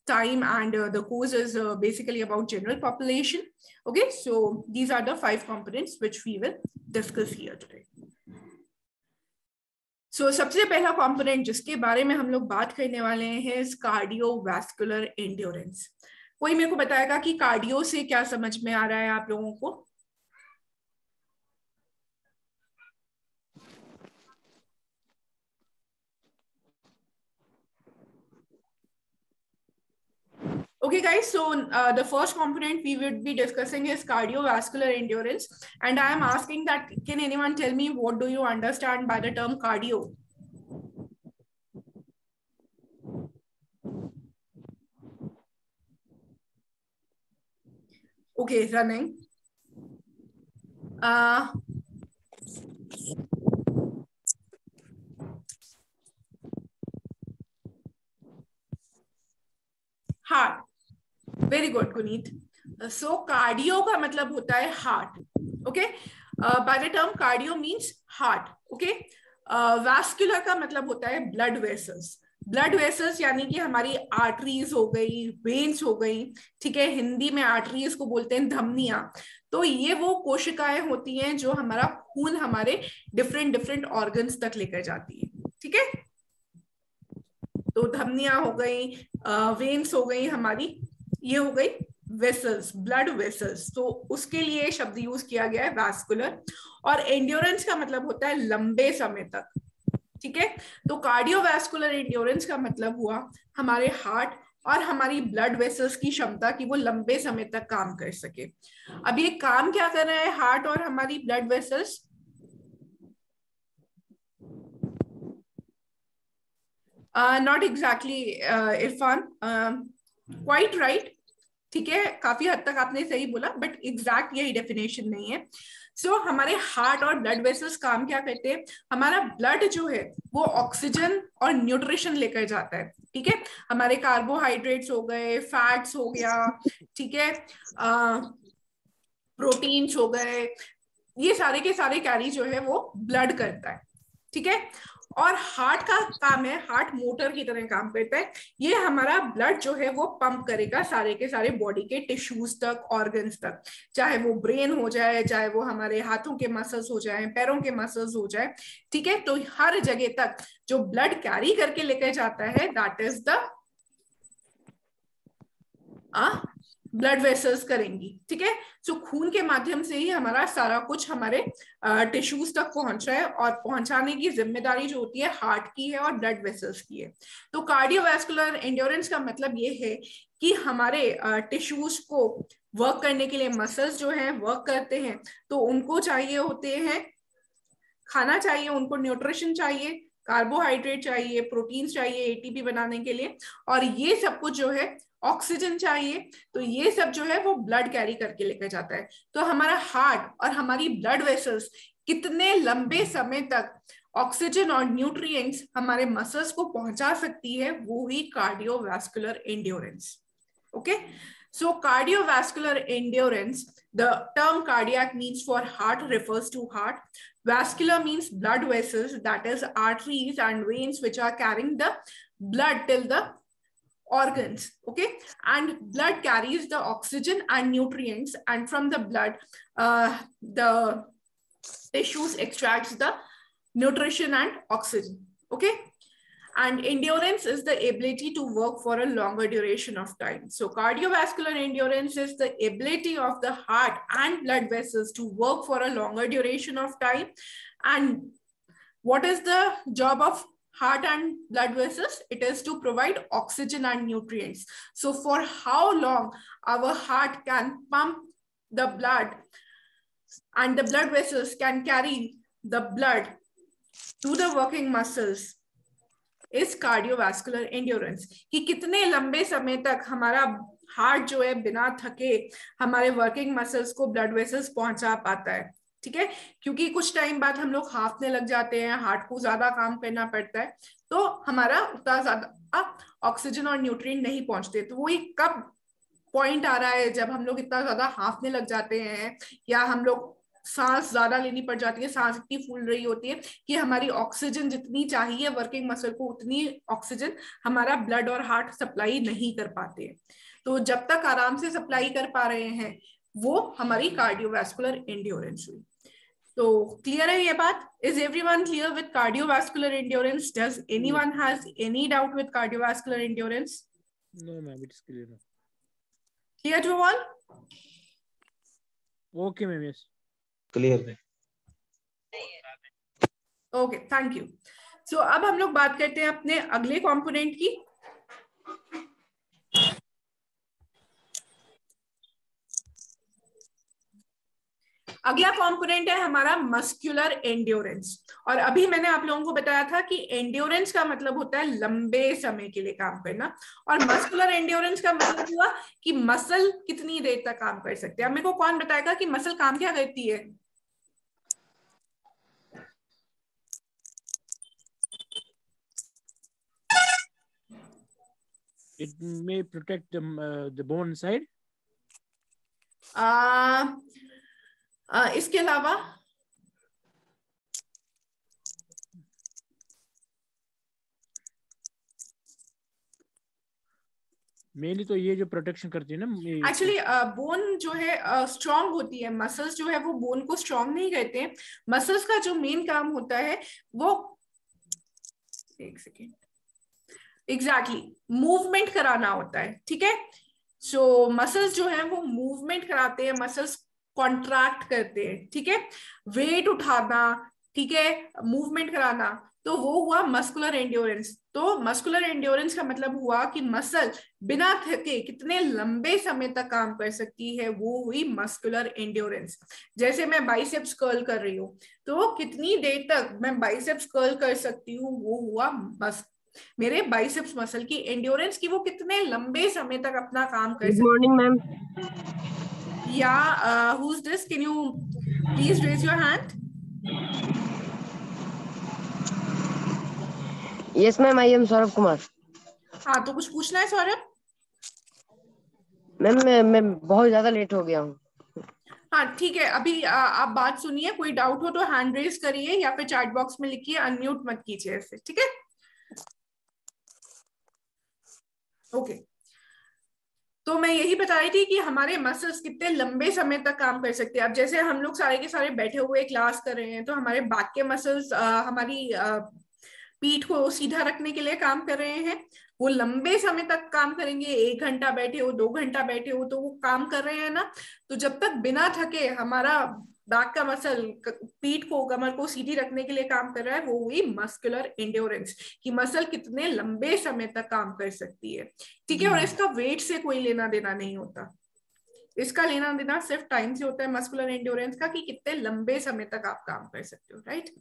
Speaker 1: time, and the course is basically about general population. Okay, so these are the 5 components which we will discuss here today. So सबसे पहला component जिसके बारे में हम लोग बात करने वाले हैं is cardiovascular endurance. कोई मेरे को बताएगा कि कार्डियो से क्या समझ में आ रहा है आप लोगों को? Okay guys, so the first component we would be discussing is cardiovascular endurance, and I am asking that, can anyone tell me what do you understand by the term cardio? Okay, running. Heart. Very good Guneet. So cardio का मतलब होता है heart. Okay, by the term cardio means heart. Okay, vascular का मतलब होता है blood vessels. Blood vessels यानी कि हमारी आर्टरीज हो गई, वेन्स हो गई. ठीक है, हिंदी में आर्टरीज को बोलते हैं धमनियां. तो ये वो कोशिकाएं होती हैं जो हमारा खून हमारे डिफरेंट ऑर्गन्स तक लेकर जाती है. ठीक है, तो धमनियां हो गई, वेन्स हो गई हमारी, ये हो गई वेसल्स, ब्लड वेसल्स. तो उसके लिए शब्द यूज किया गया है वैस्कुलर. और एंड्योरेंस का मतलब होता है लंबे समय तक. ठीक है, तो कार्डियोवैस्कुलर एंड्योरेंस का मतलब हुआ हमारे हार्ट और हमारी ब्लड वेसल्स की क्षमता कि वो लंबे समय तक काम कर सके. अब ये काम क्या कर रहा है हार्ट और हमारी blood vessels? Not exactly Irfan, quite right. ठीक है, काफी हद तक आपने सही बोला, बट एग्जैक्ट यही डेफिनेशन नहीं है. सो हमारे हार्ट और ब्लड वेसल्स काम क्या करते हैं? हमारा ब्लड जो है वो ऑक्सीजन और न्यूट्रिशन लेकर जाता है. ठीक है, हमारे कार्बोहाइड्रेट्स हो गए, फैट्स हो गया, ठीक है, प्रोटीन्स हो गए, ये सारे के सारे कैरी जो है वो ब्लड करता है. ठीक है। और हार्ट का काम है, हार्ट मोटर की तरह काम करता है। ये हमारा ब्लड जो है वो पंप करेगा सारे के सारे बॉडी के टिश्यूज तक, ऑर्गन्स तक, चाहे वो ब्रेन हो जाए, चाहे वो हमारे हाथों के मसल्स हो जाए, पैरों के मसल्स हो जाए, ठीक है। तो हर जगह तक जो ब्लड कैरी करके लेकर जाता है, that is the blood vessels करेंगी, ठीक है। सो खून के माध्यम से ही हमारा सारा कुछ हमारे टिश्यूज तक पहुंच रहा है, और पहुंचाने की जिम्मेदारी जो होती है हार्ट की है और ब्लड वेसल्स की है। तो कार्डियोवैस्कुलर एंड्योरेंस का मतलब ये है कि हमारे टिश्यूज को वर्क करने के लिए मसल्स जो है वर्क करते हैं, तो उनको चाहिए होते हैं खाना चाहिए, उनको न्यूट्रिशन चाहिए, कार्बोहाइड्रेट चाहिए, प्रोटीन चाहिए एटीपी बनाने के लिए, और ये सब कुछ जो है ऑक्सीजन चाहिए। तो ये सब जो है वो ब्लड कैरी करके लेकर जाता है। तो हमारा हार्ट और हमारी ब्लड वेसल्स कितने लंबे समय तक ऑक्सीजन और न्यूट्रिएंट्स हमारे मसल्स को पहुंचा सकती है, वो ही cardiovascular endurance. Okay, so cardiovascular endurance, the term cardiac means for heart, refers to heart. Vascular means blood vessels, that is arteries and veins which are carrying the blood till the organs. Okay, and blood carries the oxygen and nutrients, and from the blood the tissues extracts the nutrition and oxygen. Okay, and endurance is the ability to work for a longer duration of time. So cardiovascular endurance is the ability of the heart and blood vessels to work for a longer duration of time. And what is the job of heart and blood vessels? It is to provide oxygen and nutrients. So for how long our heart can pump the blood and the blood vessels can carry the blood to the working muscles इस cardiovascular endurance, कि कितने लंबे समय तक हमारा heart जो है बिना थके हमारे वर्किंग मसल्स को ब्लड वेसल्स पहुंचा पाता है, ठीक है। क्योंकि कुछ टाइम बाद हम लोग हांफने लग जाते हैं, हार्ट को ज्यादा काम करना पड़ता है, तो हमारा उतना ज्यादा ऑक्सीजन और न्यूट्रिएंट नहीं पहुंचते। तो वही कब पॉइंट आ रहा है जब हम लोग इतना ज्यादा हांफने लग जाते हैं, या हम लोग सांस ज्यादा लेनी पड़ जाती है, सांस इतनी फूल रही होती है कि हमारी ऑक्सीजन जितनी चाहिए वर्किंग मसल को उतनी ऑक्सीजन हमारा ब्लड और हार्ट सप्लाई नहीं कर पाते हैं। तो जब तक आराम से सप्लाई कर पा रहे हैं वो हमारी कार्डियोवैस्कुलर एंड्योरेंस हुई। तो क्लियर है ये बात? Is everyone clear with cardiovascular endurance? Does anyone has any doubt with cardiovascular endurance?
Speaker 5: No ma'am, it's clear.
Speaker 1: Clear to all?
Speaker 5: Okay ma'am, yes
Speaker 2: clear.
Speaker 1: Okay, thank you. So अब हम लोग बात करते हैं अपने अगले कंपोनेंट की। अगला कंपोनेंट है हमारा मस्कुलर एंड्योरेंस। और अभी मैंने आप लोगों को बताया था कि एंड्योरेंस का मतलब होता है लंबे समय के लिए काम करना, और मस्कुलर एंड्योरेंस का मतलब हुआ कि मसल कितनी देर तक काम कर सकते हैं। अब मेरे को कौन बताएगा कि मसल काम क्या करती है?
Speaker 5: It may protect the bone inside.
Speaker 1: इसके अलावा
Speaker 5: मेनली तो ये जो प्रोटेक्शन करती है ना,
Speaker 1: एक्चुअली बोन जो है स्ट्रांग होती है, मसल्स जो है वो बोन को स्ट्रांग नहीं करते हैं। मसल्स का जो मेन काम होता है वो, एक सेकेंड, एग्जैक्टली मूवमेंट कराना होता है, ठीक है। सो मसल्स जो है वो मूवमेंट कराते हैं, मसल्स कॉन्ट्रैक्ट करते हैं, ठीक है। वेट उठाना, ठीक है, मूवमेंट कराना, तो वो हुआ मस्कुलर एंड्योरेंस। तो मस्कुलर एंड्योरेंस का मतलब हुआ कि मसल बिना थके कितने लंबे समय तक काम कर सकती है, वो हुई मस्कुलर एंड्योरेंस। जैसे मैं बाइसेप्स कर्ल कर रही हूँ, तो कितनी देर तक मैं बाइसेप्स कर्ल कर सकती हूँ, वो हुआ मेरे बाइसेप्स मसल की एंड्योरेंस, की वो कितने लंबे समय तक अपना काम कर सकती है।
Speaker 6: Good morning ma'am.
Speaker 1: Yeah who is this? Can you please raise your hand?
Speaker 6: Yes ma'am, I am Saurabh Kumar.
Speaker 1: हाँ, तो कुछ पूछना है सौरभ?
Speaker 6: मैम मैं बहुत ज्यादा लेट हो गया हूँ।
Speaker 1: हाँ ठीक है, अभी आप बात सुनिए, कोई डाउट हो तो हैंड रेज करिए या फिर चैट बॉक्स में लिखिए, अनम्यूट मत कीजिए ऐसे, ठीक है? ओके, तो मैं यही बता रही थी कि हमारे मसल्स कितने लंबे समय तक काम कर सकते हैं। अब जैसे हम लोग सारे के सारे बैठे हुए क्लास कर रहे हैं, तो हमारे बैक के मसल्स हमारी पीठ को सीधा रखने के लिए काम कर रहे हैं, वो लंबे समय तक काम करेंगे। 1 घंटा बैठे हो, 2 घंटा बैठे हो, तो वो काम कर रहे हैं ना। तो जब तक बिना थके हमारा बैक का मसल पीठ को, कमर को सीधी रखने के लिए काम कर रहा है, वो हुई मस्कुलर एंड्योरेंस, कि मसल कितने लंबे समय तक काम कर सकती है, ठीक है? और इसका वेट से कोई लेना देना नहीं होता, इसका लेना देना सिर्फ टाइम से होता है मस्कुलर एंड्योरेंस का, कि कितने लंबे समय तक आप काम कर सकते हो, right?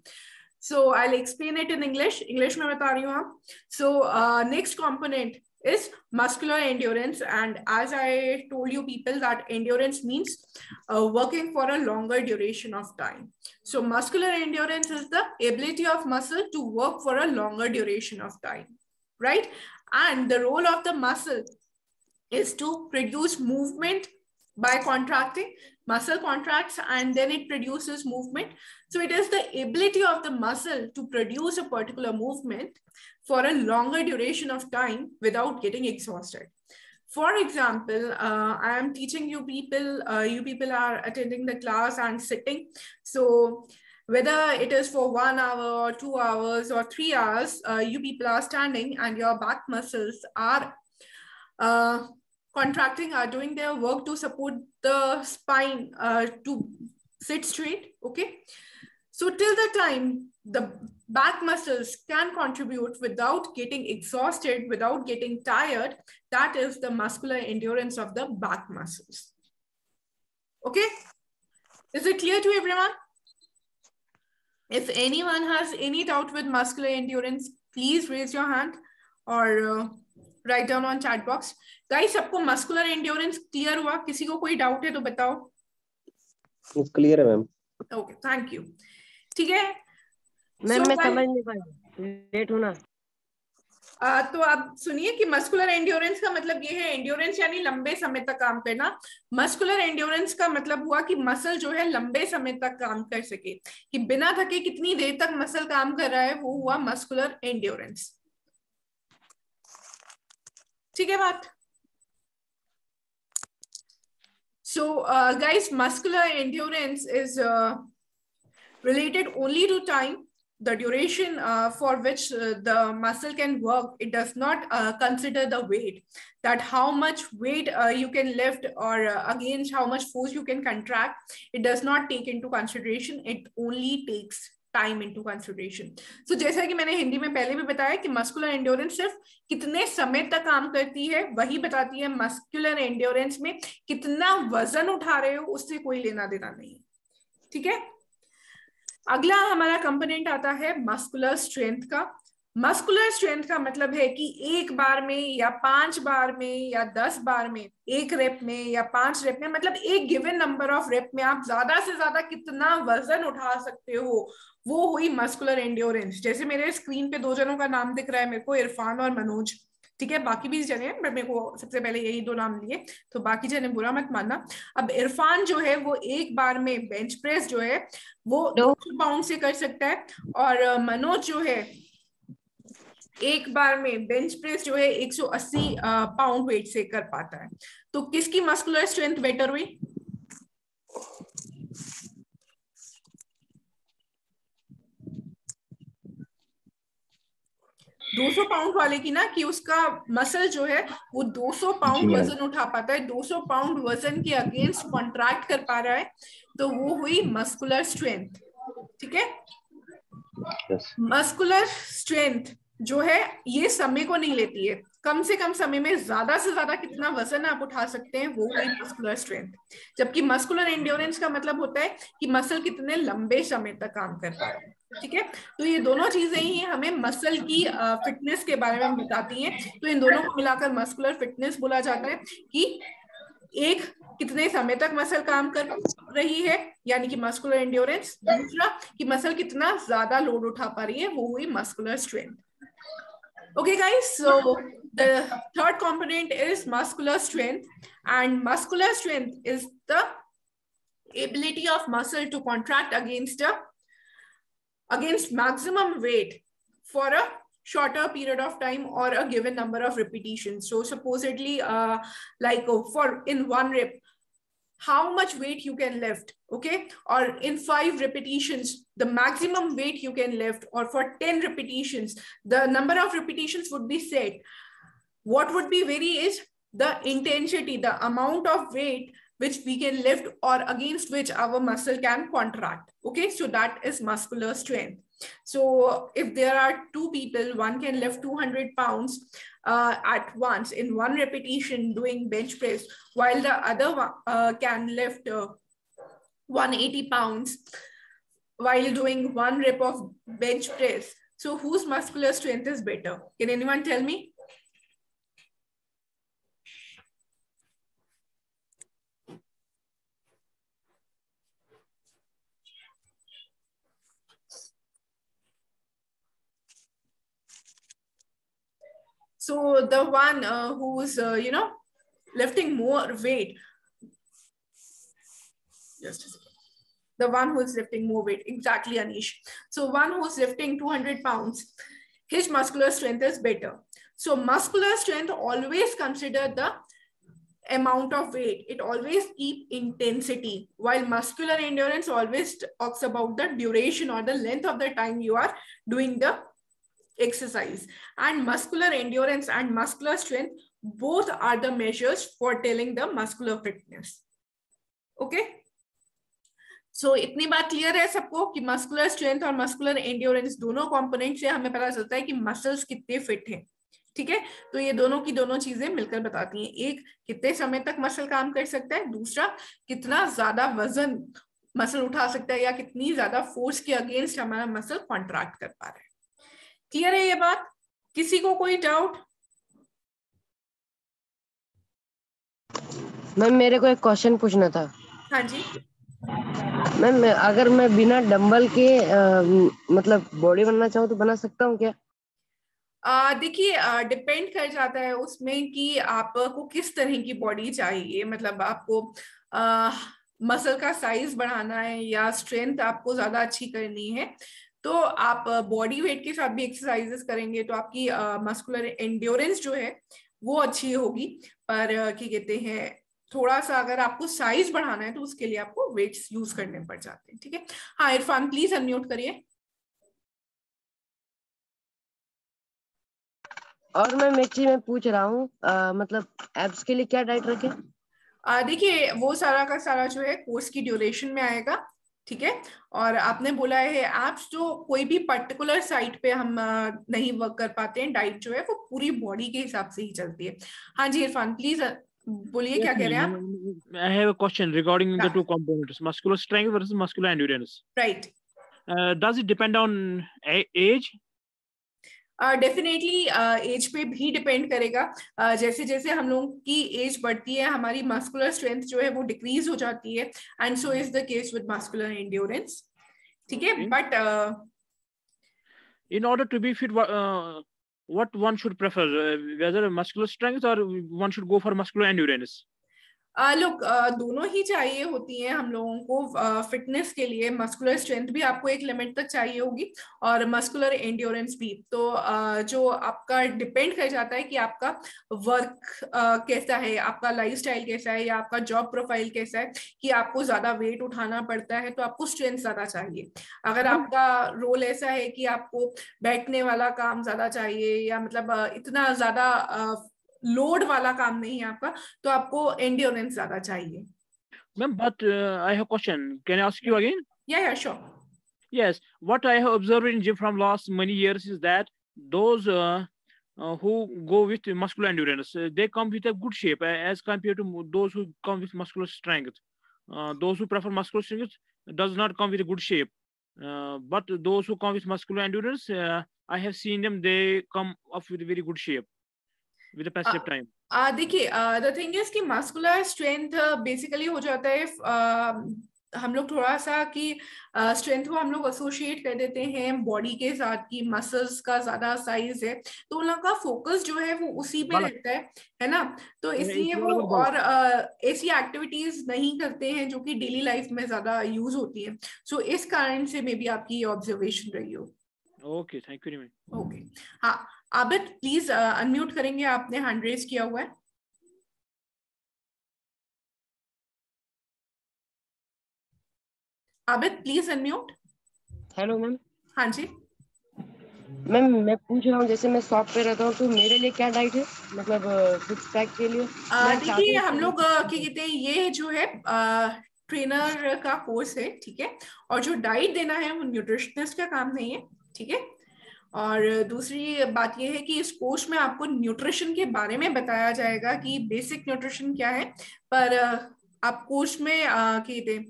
Speaker 1: So I'll explain it in English में बता रही हूँ आप. So next component is muscular endurance, and as I told you people that endurance means working for a longer duration of time. So muscular endurance is the ability of muscle to work for a longer duration of time, right? And the role of the muscle is to produce movement by contracting. Muscle contracts and then it produces movement. So it is the ability of the muscle to produce a particular movement for a longer duration of time without getting exhausted. For example, I am teaching you people, you people are attending the class and sitting. So whether it is for 1 hour or 2 hours or 3 hours, you people are standing and your back muscles are contracting, are doing their work to support the spine to sit straight, okay? So till the time the back muscles can contribute without getting exhausted, without getting tired, that is the muscular endurance of the back muscles. Okay? Is it clear to everyone? If anyone has any doubt with muscular endurance, please raise your hand or write down on chat box. Guys, सबको muscular endurance clear हुआ? किसी को कोई doubt है तो बताओ.
Speaker 2: Clear है ma'am.
Speaker 1: Okay, thank you. ठीक है?
Speaker 6: मैम मैं समझ नहीं पाई, लेट हूँ ना.
Speaker 1: तो आप सुनिए कि मस्कुलर एंड्योरेंस का मतलब ये है, एंड्योरेंस यानी लंबे समय तक काम करना. मस्कुलर एंड्योरेंस का मतलब हुआ कि मसल जो है लंबे समय तक काम कर सके, कि बिना थके कितनी देर तक मसल काम कर रहा है, वो हुआ मस्कुलर एंड्योरेंस. ठीक है बात? So guys, muscular endurance is related only to time. The duration for which the muscle can work, it does not consider the weight, that how much weight you can lift or against how much force you can contract. It does not take into consideration, it only takes time into consideration. So जैसा कि मैंने हिंदी में पहले भी बताया कि muscular endurance सिर्फ कितने समय तक काम करती है वही बताती है. मस्कुलर एंड्योरेंस में कितना वजन उठा रहे हो उससे कोई लेना देना नहीं है, ठीक है? अगला हमारा कंपोनेंट आता है मस्कुलर स्ट्रेंथ का. मस्कुलर स्ट्रेंथ का मतलब है कि एक बार में या 5 बार में या 10 बार में, 1 रेप में या 5 रेप में, मतलब एक गिवन नंबर ऑफ रेप में आप ज्यादा से ज्यादा कितना वजन उठा सकते हो, वो हुई मस्कुलर एंड्योरेंस. जैसे मेरे स्क्रीन पे 2 जनों का नाम दिख रहा है मेरे को, इरफान और मनोज, ठीक है? बाकी भी जने हैं, मेरे को सबसे पहले यही 2 नाम लिए, तो बाकी जने बुरा मत मानना. अब इरफान जो है वो एक बार में बेंच प्रेस जो है वो 200 पाउंड से कर सकता है, और मनोज जो है एक बार में बेंच प्रेस जो है 180 पाउंड वेट से कर पाता है. तो किसकी मस्कुलर स्ट्रेंथ बेटर हुई? $200 पाउंड वाले की ना, कि उसका मसल जो है वो 200 पाउंड वजन उठा पाता है, 200 पाउंड वजन के अगेंस्ट कॉन्ट्रैक्ट कर पा रहा है, तो वो हुई मस्कुलर स्ट्रेंथ. ठीक है? मस्कुलर स्ट्रेंथ जो है ये समय को नहीं लेती है, कम से कम समय में ज्यादा से ज्यादा कितना वजन आप उठा सकते हैं, वो हुई मस्कुलर स्ट्रेंथ. जबकि मस्कुलर एंड्योरेंस का मतलब होता है कि मसल कितने लंबे समय तक काम कर पा रहे हैं. ठीक है? तो ये दोनों चीजें ही हमें मसल की फिटनेस के बारे में बताती हैं. तो इन दोनों को मिलाकर मस्कुलर फिटनेस बोला जाता है, कि एक कितने समय तक मसल काम कर रही है यानी कि मस्कुलर एंड्योरेंस, दूसरा कि मसल कितना ज्यादा लोड उठा पा रही है, वो हुई muscular strength. Okay guys, so the third component is muscular strength, and muscular strength is the ability of muscle to contract against maximum weight for a shorter period of time or a given number of repetitions. So supposedly for in one rep, how much weight you can lift, okay? Or in 5 repetitions, the maximum weight you can lift, or for 10 repetitions, the number of repetitions would be set. What would be vary is the intensity, the amount of weight which we can lift or against which our muscle can contract, okay? So that is muscular strength. So if there are 2 people, one can lift 200 pounds at once in 1 repetition doing bench press, while the other one can lift 180 pounds while doing 1 rep of bench press. So whose muscular strength is better? Can anyone tell me? So the one who's, lifting more weight, just a second. The one who's lifting more weight, exactly, Anish. So one who's lifting 200 pounds, his muscular strength is better. So muscular strength always consider the amount of weight. It always keep intensity, while muscular endurance always talks about the duration or the length of the time you are doing the exercise. And muscular endurance and muscular strength both are the measures for telling the muscular fitness. Okay, so इतनी बात clear है सबको कि muscular strength और muscular endurance दोनों component से हमें पता चलता है कि मसल्स कितने फिट हैं, ठीक है? तो ये दोनों की दोनों चीजें मिलकर बताती हैं, एक कितने समय तक मसल काम कर सकता है, दूसरा कितना ज्यादा वजन मसल उठा सकता है या कितनी ज्यादा फोर्स के अगेंस्ट हमारा मसल कॉन्ट्रैक्ट कर पा रहा है। क्लियर है ये बात? किसी को कोई डाउट?
Speaker 6: मैम मेरे को एक क्वेश्चन पूछना था।
Speaker 1: हाँ जी
Speaker 6: मैम, अगर मैं बिना डंबल के मतलब बॉडी बनना चाहूँ तो बना सकता हूँ क्या?
Speaker 1: देखिए डिपेंड कर जाता है उसमें कि आपको किस तरह की बॉडी चाहिए, मतलब आपको मसल का साइज बढ़ाना है या स्ट्रेंथ आपको ज्यादा अच्छी करनी है, तो आप बॉडी वेट के साथ भी एक्सरसाइजेस करेंगे तो आपकी मस्कुलर एंड्योरेंस जो है वो अच्छी होगी। पर क्या कहते हैं, थोड़ा सा अगर आपको साइज बढ़ाना है तो उसके लिए आपको वेट्स यूज करने पड़ जाते हैं, ठीक है? हाँ इरफान प्लीज अनम्यूट करिए।
Speaker 6: और मैम एक चीज मैं पूछ रहा हूँ, मतलब एब्स के लिए क्या डाइट रखें?
Speaker 1: देखिए वो सारा का सारा जो है कोर्स की ड्यूरेशन में आएगा, ठीक है? और आपने बोला है एप्स जो कोई भी पर्टिकुलर साइट पे हम नहीं वर्क कर पाते हैं, डाइट जो है वो पूरी बॉडी के हिसाब से ही चलती है। हाँ जी इरफान प्लीज बोलिए, क्या कह रहे हैं आप?
Speaker 5: I have a question regarding the two components, muscular strength versus muscular endurance.
Speaker 1: Right.
Speaker 5: Does it depend on age?
Speaker 1: Definitely age पे भी डिपेंड करेगा। जैसे जैसे हम लोगों की एज बढ़ती है हमारी मस्कुलर स्ट्रेंथ जो है वो डिक्रीज हो जाती है, and so is the case with muscular endurance, ठीक है? But
Speaker 5: in order to be fit, what one should prefer, whether muscular strength or one should go for muscular endurance?
Speaker 1: लोग दोनों ही चाहिए होती हैं हम लोगों को फिटनेस के लिए। मस्कुलर स्ट्रेंथ भी आपको एक लिमिट तक चाहिए होगी और मस्कुलर एंड्योरेंस भी। तो जो आपका डिपेंड कर जाता है कि आपका वर्क कैसा है, आपका लाइफस्टाइल कैसा है या आपका जॉब प्रोफाइल कैसा है, कि आपको ज्यादा वेट उठाना पड़ता है तो आपको स्ट्रेंथ ज्यादा चाहिए। अगर आपका रोल ऐसा है कि आपको बैठने वाला काम ज्यादा चाहिए या मतलब इतना ज्यादा लोड वाला काम नहीं है आपका, तो आपको एंड्योरेंस ज्यादा चाहिए।
Speaker 5: Ma'am, but I have a question. Can I ask you again?
Speaker 1: Yeah, sure.
Speaker 5: Yes, what I have observed in gym from last many years is that those who go with muscular endurance, they come with a good shape as compared to those who come with muscular strength. Those who prefer muscular strength does not come with a good shape. But those who come with muscular endurance, I have seen them, they come up with a very good shape with the passage of time.
Speaker 1: देखिए the thing is कि muscular strength basically हो जाता है हम लोग थोड़ा सा कि स्ट्रेंथ को हम लोग एसोसिएट कर देते हैं बॉडी के साथ की मसल्स का ज्यादा साइज है, तो उन लोगों का फोकस जो है वो उसी पे रहता है ना, तो इसलिए वो और ऐसी एक्टिविटीज नहीं करते हैं जो कि डेली लाइफ में ज्यादा यूज होती है। सो इस कारण से मे बी आपकी ये ऑब्जर्वेशन रही हो।
Speaker 5: Okay, thank you very much.
Speaker 1: Okay, हाँ आबिद प्लीज अनम्यूट करेंगे, आपने हैंड रेज किया हुआ है। Abid please unmute.
Speaker 6: Hello ma'am.
Speaker 1: हाँ जी
Speaker 6: मैम मैं पूछ रहा हूँ, जैसे मैं शॉप पे रहता हूँ तो मेरे लिए क्या डाइट है, मतलब सिक्स पैक के लिए?
Speaker 1: देखिए हम लोग क्या कहते हैं, ये जो है ट्रेनर का कोर्स है, ठीक है, और जो डाइट देना है वो न्यूट्रिशनिस्ट का काम नहीं है, ठीक है। और दूसरी बात ये है कि इस कोर्स में आपको न्यूट्रिशन के बारे में बताया जाएगा कि बेसिक न्यूट्रिशन क्या है, पर आप कोर्स में कहते हैं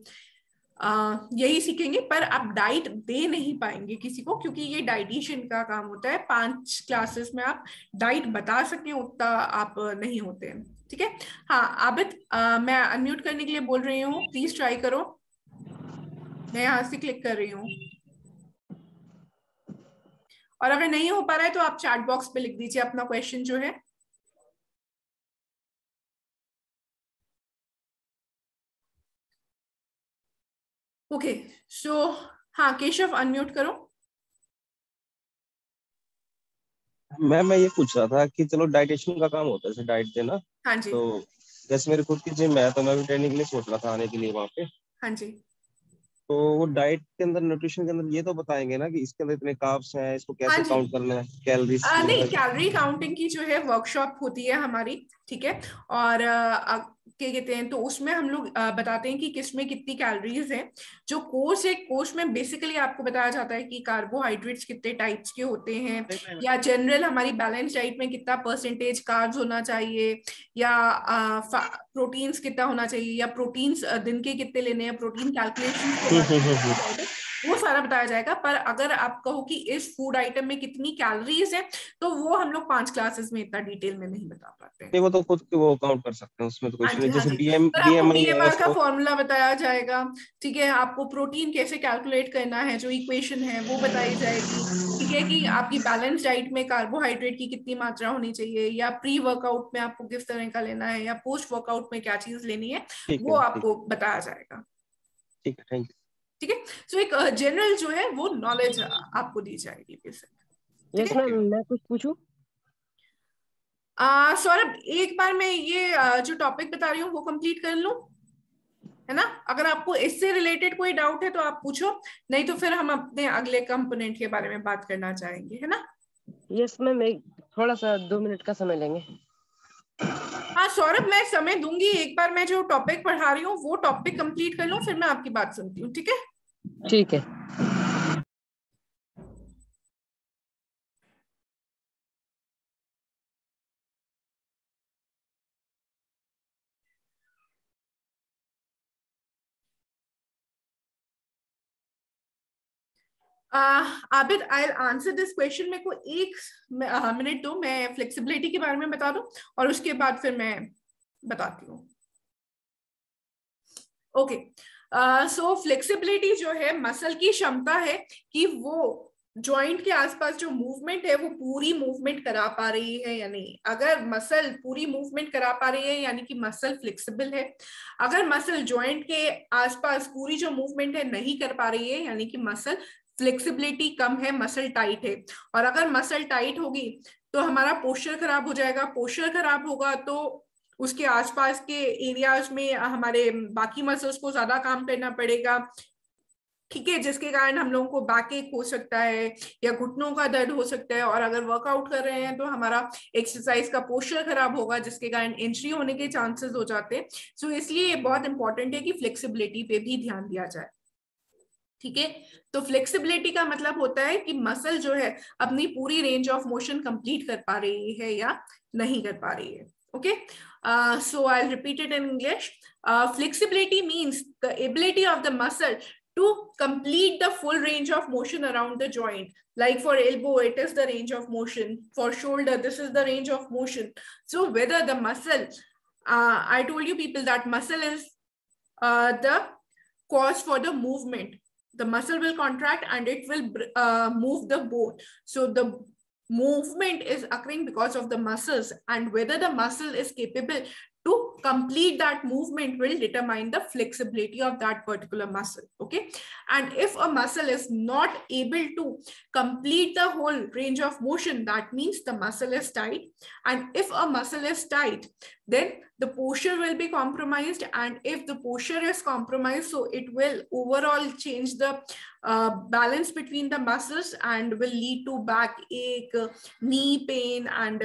Speaker 1: यही सीखेंगे, पर आप डाइट दे नहीं पाएंगे किसी को, क्योंकि ये डाइटिशियन का काम होता है। 5 क्लासेस में आप डाइट बता सकें उतना आप नहीं होते हैं, ठीक है। हाँ आबिद, मैं अनम्यूट करने के लिए बोल रही हूँ, प्लीज ट्राई करो। मैं यहाँ से क्लिक कर रही हूँ, और अगर नहीं हो पा रहा है तो आप चैट बॉक्स पे लिख दीजिए अपना क्वेश्चन जो है। ओके सो हाँ केशव अनम्यूट करो।
Speaker 2: मैं ये पूछ रहा था कि चलो डाइटेशियन का काम होता है जैसे डाइट देना,
Speaker 1: हाँ जी
Speaker 2: तो जैसे मेरी खुद की जिम है तो मैं भी ट्रेनिंग के लिए सोच रहा था आने के लिए वहाँ पे।
Speaker 1: हाँ जी।
Speaker 2: तो वो डाइट के अंदर न्यूट्रिशन के अंदर ये तो बताएंगे ना कि इसके अंदर इतने कार्ब्स हैं, इसको
Speaker 1: हाँ
Speaker 2: कैसे
Speaker 1: जी
Speaker 2: काउंट करना है, कैलोरीज
Speaker 1: नहीं,
Speaker 2: वगैरह।
Speaker 1: कैलोरी काउंटिंग की जो है वर्कशॉप होती है हमारी, ठीक है। और क्या कहते हैं, तो उसमें हम लोग बताते हैं कि किसमें कितनी कैलोरीज हैं। जो कोर्स है, कोर्स में बेसिकली आपको बताया जाता है कि कार्बोहाइड्रेट्स कितने टाइप्स के होते हैं, या जनरल हमारी बैलेंस डाइट में कितना परसेंटेज कार्ब्स होना चाहिए, या प्रोटीन्स कितना होना चाहिए, या प्रोटीन्स दिन के कितने लेने हैं, प्रोटीन कैलकुलेशन के बारे में बताया जाएगा, वो सारा बताया जाएगा। पर अगर आप कहो कि इस फूड आइटम में कितनी कैलोरीज है, तो वो हम लोग 5 क्लासेस में इतना डिटेल में नहीं बता पाते हैं।
Speaker 2: नहीं वो तो खुद वो काउंट कर सकते हैं, उसमें तो
Speaker 1: हाँ
Speaker 2: कुछ
Speaker 1: जी
Speaker 2: नहीं,
Speaker 1: हाँ
Speaker 2: जैसे
Speaker 1: जी, पर आपको
Speaker 2: बीएमआई है
Speaker 1: बीएमआर का
Speaker 2: उसको।
Speaker 1: फॉर्मूला बताया जाएगा, ठीक है। आपको प्रोटीन कैसे कैलकुलेट करना है, जो इक्वेशन है वो बताई जाएगी, ठीक है, कि आपकी बैलेंस डाइट में कार्बोहाइड्रेट की कितनी मात्रा होनी चाहिए, या प्री वर्कआउट में आपको किस तरह का लेना है, या पोस्ट वर्कआउट में क्या चीज लेनी है,
Speaker 2: ठीक
Speaker 1: वो
Speaker 2: है
Speaker 1: आपको बताया जाएगा,
Speaker 2: ठीक है, थैंक यू।
Speaker 1: ठीक है। सो एक जनरल जो है वो नॉलेज आपको दी जाएगी बेसिक, ठीक
Speaker 6: यस
Speaker 1: है।
Speaker 6: मैम, मैं कुछ पूछूं?
Speaker 1: सौरभ एक बार मैं ये जो टॉपिक बता रही हूँ वो कंप्लीट कर लूं, है ना। अगर आपको इससे रिलेटेड कोई डाउट है तो आप पूछो, नहीं तो फिर हम अपने अगले कंपोनेंट के बारे में बात करना चाहेंगे, है ना।
Speaker 6: यस मैम, एक थोड़ा सा 2 मिनट का समय लेंगे।
Speaker 1: हाँ सौरभ, मैं समय दूंगी, एक बार मैं जो टॉपिक पढ़ा रही हूँ वो टॉपिक कंप्लीट कर लूं, फिर मैं आपकी बात सुनती हूँ, ठीक है।
Speaker 6: ठीक है।
Speaker 1: Abid I answer this question. मेरे को एक मिनट दो, मैं फ्लेक्सिबिलिटी के बारे में बता दूं और उसके बाद फिर मैं बताती हूँ। ओके सो फ्लेक्सिबिलिटी जो है मसल की क्षमता है कि वो जॉइंट के आसपास जो मूवमेंट है वो पूरी मूवमेंट करा पा रही है या नहीं। अगर मसल पूरी मूवमेंट करा पा रही है यानी कि मसल फ्लेक्सिबल है। अगर मसल जॉइंट के आसपास पूरी जो मूवमेंट है नहीं कर पा रही है यानी कि मसल फ्लेक्सिबिलिटी कम है, मसल टाइट है। और अगर मसल टाइट होगी तो हमारा पोस्चर खराब हो जाएगा, पोस्चर खराब होगा तो उसके आसपास के एरियाज में हमारे बाकी मसल्स को ज्यादा काम करना पड़ेगा, ठीक है, जिसके कारण हम लोगों को बैक एक हो सकता है या घुटनों का दर्द हो सकता है। और अगर वर्कआउट कर रहे हैं तो हमारा एक्सरसाइज का पोस्चर खराब होगा जिसके कारण इंजरी होने के चांसेस हो जाते हैं। सो इसलिए बहुत इंपॉर्टेंट है कि फ्लेक्सिबिलिटी पे भी ध्यान दिया जाए, ठीक है। तो फ्लेक्सिबिलिटी का मतलब होता है कि मसल जो है अपनी पूरी रेंज ऑफ मोशन कंप्लीट कर पा रही है या नहीं कर पा रही है। Okay, so I'll repeat it in English. Flexibility means the ability of the muscle to complete the full range of motion around the joint. Like for elbow, it is the range of motion. For shoulder, this is the range of motion. So whether the muscle, I told you people that muscle is the cause for the movement. The muscle will contract and it will move the bone. So the movement is occurring because of the muscles, and whether the muscle is capable to complete that movement will determine the flexibility of that particular muscle. Okay, and if a muscle is not able to complete the whole range of motion, that means the muscle is tight. And if a muscle is tight, then the posture will be compromised, and if the posture is compromised, so it will overall change the balance between the muscles and will lead to backache, knee pain, and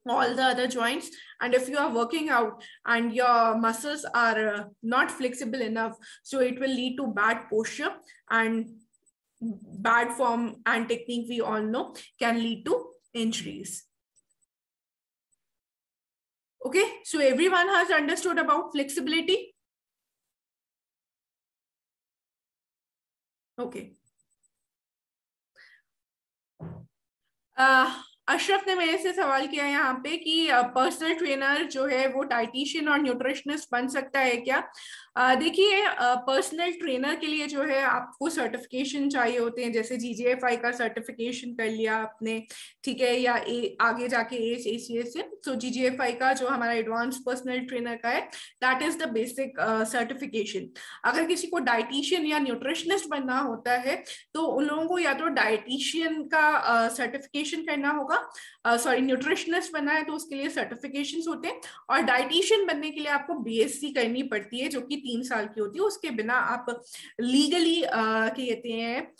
Speaker 1: all the other joints. And if you are working out and your muscles are not flexible enough, so it will lead to bad posture, and bad form and technique, we all know, can lead to injuries. Okay, so everyone has understood about flexibility? Okay. Ashraf ने मेरे से सवाल किया यहाँ पे कि personal trainer जो है वो डाइटिशियन और न्यूट्रिशनिस्ट बन सकता है क्या? देखिए, पर्सनल ट्रेनर के लिए जो है आपको सर्टिफिकेशन चाहिए होते हैं, जैसे GGFI का सर्टिफिकेशन कर लिया आपने, ठीक है, या आगे जाके ACS से। सो GGFI का जो हमारा एडवांस पर्सनल ट्रेनर का है, that is the basic certification. अगर किसी को डाइटिशियन या न्यूट्रिशनिस्ट बनना होता है तो उन लोगों को या तो डाइटिशियन का सर्टिफिकेशन करना होगा, सॉरी न्यूट्रिशनिस्ट बनना है तो उसके लिए सर्टिफिकेशंस होते हैं, और डाइटिशियन बनने के लिए आपको BSc करनी पड़ती है जो कि 3 साल की होती है। उसके बिना आप लीगली कहते हैं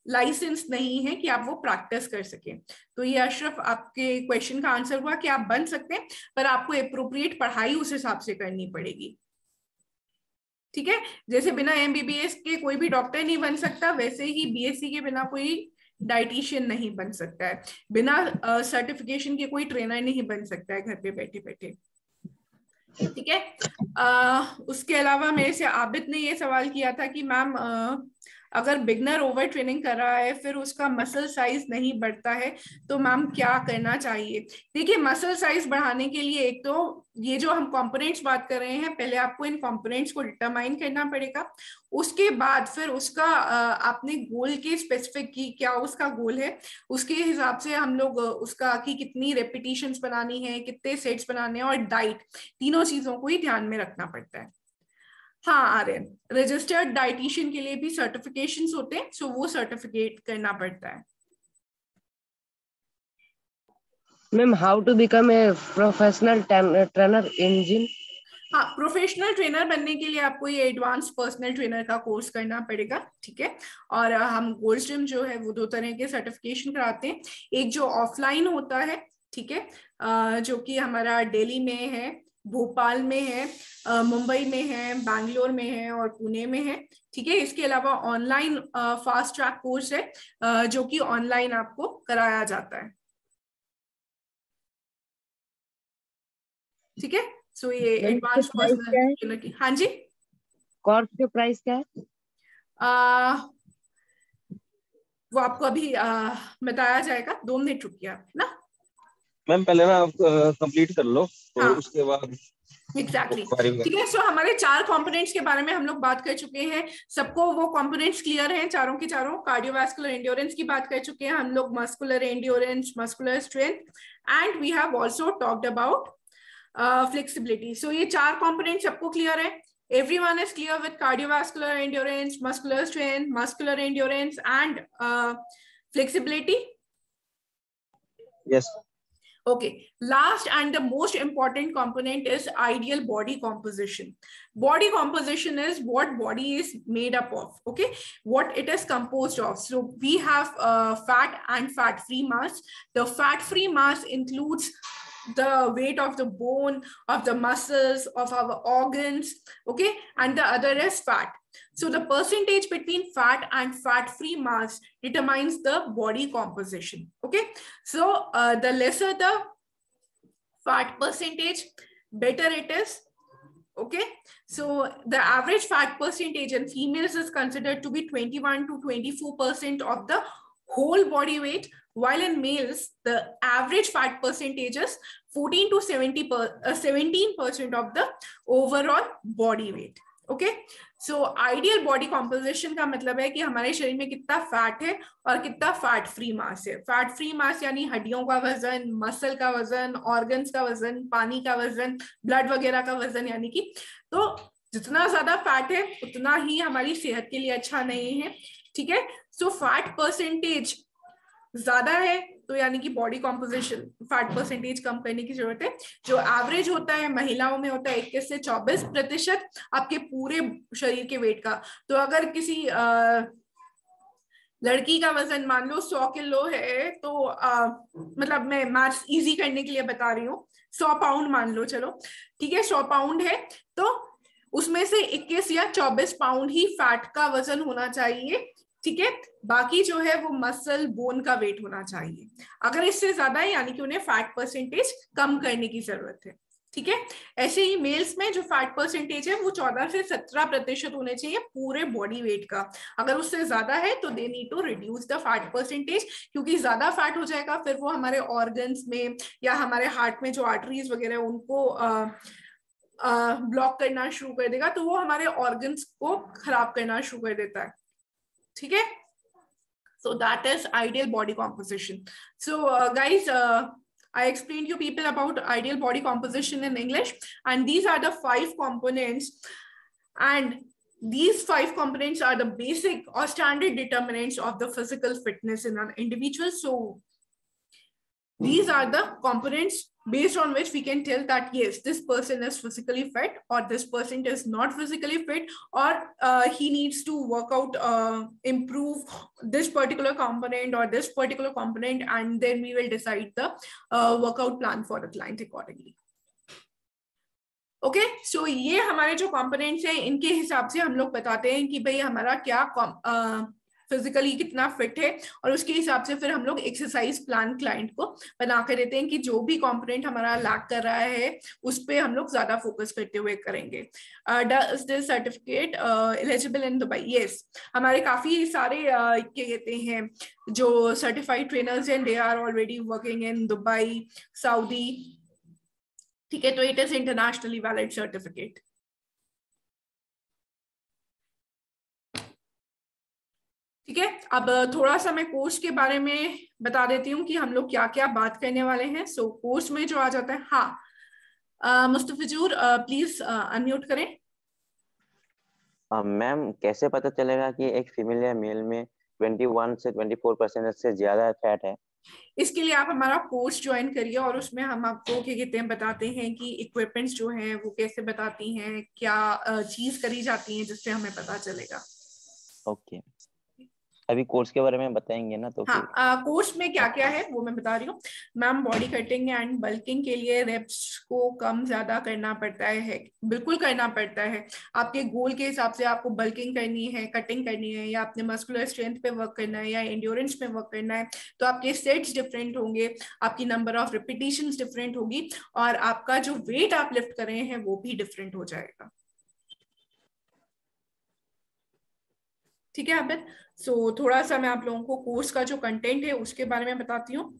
Speaker 1: लाइसेंस नहीं है कि आप वो प्रैक्टिस कर सकें। तो ये अशरफ आपके क्वेश्चन का आंसर हुआ कि आप बन सकते हैं, पर आपको एप्रोप्रिएट पढ़ाई उस हिसाब से करनी पड़ेगी। ठीक है, जैसे बिना MBBS के कोई भी डॉक्टर नहीं बन सकता, वैसे ही BSc के बिना कोई डाइटिशियन नहीं बन सकता है, बिना सर्टिफिकेशन के कोई ट्रेनर नहीं बन सकता है घर पे बैठे बैठे। ठीक है, उसके अलावा मेरे से आबिद ने ये सवाल किया था कि मैम अगर बिगनर ओवर ट्रेनिंग कर रहा है फिर उसका मसल साइज नहीं बढ़ता है तो मैम क्या करना चाहिए? देखिए, मसल साइज बढ़ाने के लिए एक तो ये जो हम कंपोनेंट्स बात कर रहे हैं, पहले आपको इन कंपोनेंट्स को डिटरमाइन करना पड़ेगा, उसके बाद फिर उसका आपने गोल के स्पेसिफिक की क्या उसका गोल है, उसके हिसाब से हम लोग उसका कि कितनी रेपिटेशंस बनानी है, कितने सेट्स बनाने हैं, और डाइट, तीनों चीजों को ही ध्यान में रखना पड़ता है। हाँ आर्यन, रजिस्टर्ड डाइटिशियन के लिए भी सर्टिफिकेशंस होते हैं, सो वो सर्टिफिकेट करना पड़ता है।
Speaker 6: Ma'am, how to become a professional trainer in gym?
Speaker 1: हाँ, प्रोफेशनल ट्रेनर बनने के लिए आपको ये एडवांस पर्सनल ट्रेनर का कोर्स करना पड़ेगा। ठीक है, और हम गोल्ड जिम जो है वो 2 तरह के सर्टिफिकेशन कराते हैं, एक जो ऑफलाइन होता है, ठीक है, जो कि हमारा दिल्ली में है, भोपाल में है, मुंबई में है, बैंगलोर में है और पुणे में है। ठीक है, इसके अलावा ऑनलाइन फास्ट ट्रैक कोर्स है जो कि ऑनलाइन आपको कराया जाता है। ठीक है, सो ये एडवांस पर्सनल ट्रेनर की। हाँ जी,
Speaker 6: कोर्स के प्राइस क्या है?
Speaker 1: वो आपको अभी बताया जाएगा, 2 मिनट रुकिए आप ना
Speaker 2: मैम। पहले ना आप कंप्लीट कर लो तो
Speaker 1: हाँ,
Speaker 2: उसके बाद
Speaker 1: एग्जैक्टली ठीक है। सो हमारे 4 कंपोनेंट्स के बारे में हम लोग बात कर चुके हैं, सबको वो कंपोनेंट्स क्लियर हैं चारों के चारों। कार्डियोवास्कुलर एंड्योरेंस की बात कर चुके हैं हम लोग, muscular endurance, muscular strength, and we have also talked about flexibility. So ये 4 कंपोनेंट सबको क्लियर है? Everyone is clear with cardiovascular endurance, muscular strength, muscular endurance, and flexibility?
Speaker 2: Yes.
Speaker 1: Okay, last and the most important component is ideal body composition. Body composition is what body is made up of, okay, what it is composed of. So we have fat and fat-free mass. The fat-free mass includes the weight of the bone, of the muscles, of our organs, okay, and the other is fat. So the percentage between fat and fat-free mass determines the body composition, okay. So the lesser the fat percentage, better it is, okay. So the average fat percentage in females is considered to be 21 to 24% of the whole body weight, while in males the average fat percentage is 14 to 17% of the overall body weight, okay, so ideal body composition का मतलब है कि हमारे शरीर में कितना fat है और कितना फैट फ्री मास है। फैट फ्री मास यानी हड्डियों का वजन, मसल का वजन, ऑर्गन्स का वजन, पानी का वजन, ब्लड वगैरह का वजन, यानी कि तो जितना ज्यादा फैट है उतना ही हमारी सेहत के लिए अच्छा नहीं है। ठीक है, सो फैट परसेंटेज ज्यादा है तो यानी कि बॉडी कॉम्पोजिशन फैट परसेंटेज कम करने की जरूरत है। जो एवरेज होता है महिलाओं में होता है 21 से 24% आपके पूरे शरीर के वेट का। तो अगर किसी लड़की का वजन मान लो 100 किलो है तो मतलब मैं मैथ्स इजी करने के लिए बता रही हूँ, 100 पाउंड मान लो, चलो ठीक है 100 पाउंड है तो उसमें से 21 या 24 पाउंड ही फैट का वजन होना चाहिए। ठीक है, बाकी जो है वो मसल बोन का वेट होना चाहिए। अगर इससे ज्यादा है यानी कि उन्हें फैट परसेंटेज कम करने की जरूरत है। ठीक है, ऐसे ही मेल्स में जो फैट परसेंटेज है वो 14 से 17% होने चाहिए पूरे बॉडी वेट का। अगर उससे ज्यादा है तो they need to reduce the fat percentage, क्योंकि ज्यादा फैट हो जाएगा फिर वो हमारे ऑर्गन्स में या हमारे हार्ट में जो आर्टरीज वगैरह उनको ब्लॉक करना शुरू कर देगा, तो वो हमारे ऑर्गन्स को खराब करना शुरू कर देता है। ठीक है, so that is ideal body composition. So guys, I explained you people about ideal body composition in English, and these are the 5 components, and these 5 components are the basic or standard determinants of the physical fitness in an individual. So these are the components based on which we can tell that yes, this person is physically fit or this person is not physically fit, or he needs to work out, improve this particular component or this particular component, and then we will decide the workout plan for the client accordingly. Okay, so ये हमारे जो components हैं इनके हिसाब से हम लोग बताते हैं कि भाई हमारा क्या फिजिकली कितना फिट है, और उसके हिसाब से फिर हम लोग एक्सरसाइज प्लान क्लाइंट को बना कर देते हैं कि जो भी कंपोनेंट हमारा लैक कर रहा है उस पे हम लोग ज्यादा फोकस करते हुए करेंगे। Does this certificate eligible in Dubai? Yes, हमारे काफी सारे क्या कहते हैं जो सर्टिफाइड ट्रेनर्स हैं, they are already working in Dubai, Saudi. ठीक है, तो it is internationally valid certificate. ठीक है, अब थोड़ा सा मैं कोर्स के बारे में बता देती हूँ कि हम लोग क्या क्या बात करने वाले हैं। सो कोर्स में जो आ जाता है, हाँ मुस्तफिजूर प्लीज अनम्यूट करें।
Speaker 7: मैम कैसे पता चलेगा कि एक फीमेल या मेल में 21 से 24% से ज्यादा फैट है?
Speaker 1: इसके लिए आप हमारा कोर्स ज्वाइन करिए और उसमें हम आपको क्या कहते हैं बताते हैं कि इक्विपमेंट्स जो हैं वो कैसे बताती हैं, क्या चीज करी जाती है जिससे हमें पता चलेगा।
Speaker 7: ओके, अभी कोर्स के बारे में बताएंगे ना? तो
Speaker 1: हाँ, कोर्स में क्या क्या है वो मैं बता रही हूँ ma'am. Body cutting and bulking के लिए रेप्स को कम ज्यादा करना पड़ता है, बिल्कुल करना पड़ता है। आपके गोल के हिसाब से आपको बल्किंग करनी है, कटिंग करनी है, या अपने मस्कुलर स्ट्रेंथ पे वर्क करना है या एंड्योरेंस पे वर्क करना है, तो आपके सेट्स डिफरेंट होंगे, आपकी नंबर ऑफ रिपीटिशंस डिफरेंट होगी, और आपका जो वेट आप लिफ्ट कर रहे हैं वो भी डिफरेंट हो जाएगा। ठीक है आबिद, सो थोड़ा सा मैं आप लोगों को कोर्स का जो कंटेंट है उसके बारे में बताती हूँ।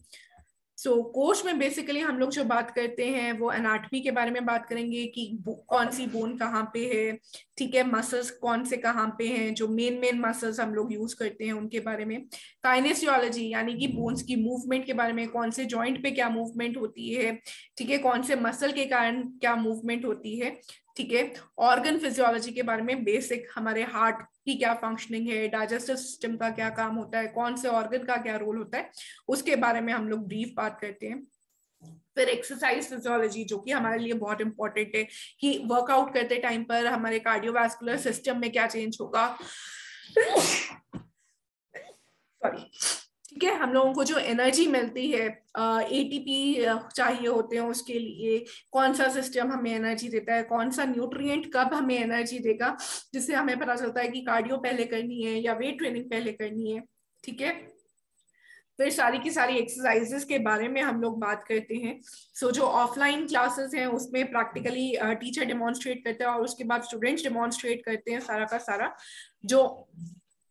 Speaker 1: सो कोर्स में बेसिकली हम लोग जो बात करते हैं वो एनाटॉमी के बारे में बात करेंगे कि कौन सी बोन कहाँ पे है, ठीक है, मसल्स कौन से कहाँ पे हैं, जो मेन मसल्स हम लोग यूज करते हैं उनके बारे में। काइनेसियोलॉजी यानी कि बोन्स की मूवमेंट के बारे में, कौन से जॉइंट पे क्या मूवमेंट होती है, ठीक है, कौन से मसल के कारण क्या मूवमेंट होती है, ठीक है। ऑर्गन फिजियोलॉजी के बारे में, बेसिक हमारे हार्ट की क्या फंक्शनिंग है, डाइजेस्टिव सिस्टम का क्या काम होता है, कौन से ऑर्गन का क्या रोल होता है, उसके बारे में हम लोग ब्रीफ बात करते हैं। फिर एक्सरसाइज फिजियोलॉजी जो कि हमारे लिए बहुत इंपॉर्टेंट है कि वर्कआउट करते टाइम पर हमारे कार्डियोवास्कुलर सिस्टम में क्या चेंज होगा, सॉरी, ठीक है, हम लोगों को जो एनर्जी मिलती है, एटीपी चाहिए होते हैं उसके लिए, कौन सा सिस्टम हमें एनर्जी देता है, कौन सा न्यूट्रिएंट कब हमें एनर्जी देगा, जिससे हमें पता चलता है कि कार्डियो पहले करनी है या वेट ट्रेनिंग पहले करनी है। ठीक है, फिर सारी की सारी एक्सरसाइजेस के बारे में हम लोग बात करते हैं। सो जो ऑफलाइन क्लासेस हैं उसमें प्रैक्टिकली टीचर डेमोन्स्ट्रेट करते हैं और उसके बाद स्टूडेंट्स डेमोन्स्ट्रेट करते हैं सारा का सारा। जो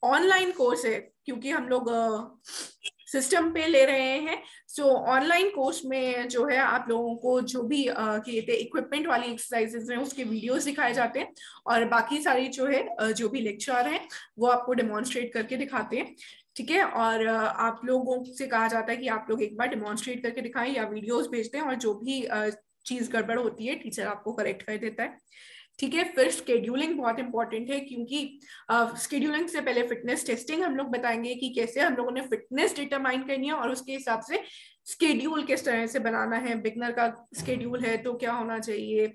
Speaker 1: ऑनलाइन कोर्स है, क्योंकि हम लोग सिस्टम पे ले रहे हैं। सो ऑनलाइन कोर्स में जो है आप लोगों को जो भी कहते इक्विपमेंट वाली एक्सरसाइजेस हैं उसके वीडियोस दिखाए जाते हैं, और बाकी सारी जो है जो भी लेक्चर हैं वो आपको डेमोन्स्ट्रेट करके दिखाते हैं। ठीक है, और आप लोगों से कहा जाता है कि आप लोग एक बार डेमोन्स्ट्रेट करके दिखाएं या वीडियोस भेजते हैं, और जो भी चीज गड़बड़ होती है टीचर आपको करेक्ट कर देता है। ठीक है, फिर स्केड्यूलिंग बहुत इंपॉर्टेंट है, क्योंकि स्केड्यूलिंग से पहले फिटनेस टेस्टिंग हम लोग बताएंगे कि कैसे हम लोगों ने फिटनेस डिटरमाइन करनी है, और उसके हिसाब से स्केड्यूल किस तरह से बनाना है। बिगनर का स्केड्यूल है तो क्या होना चाहिए,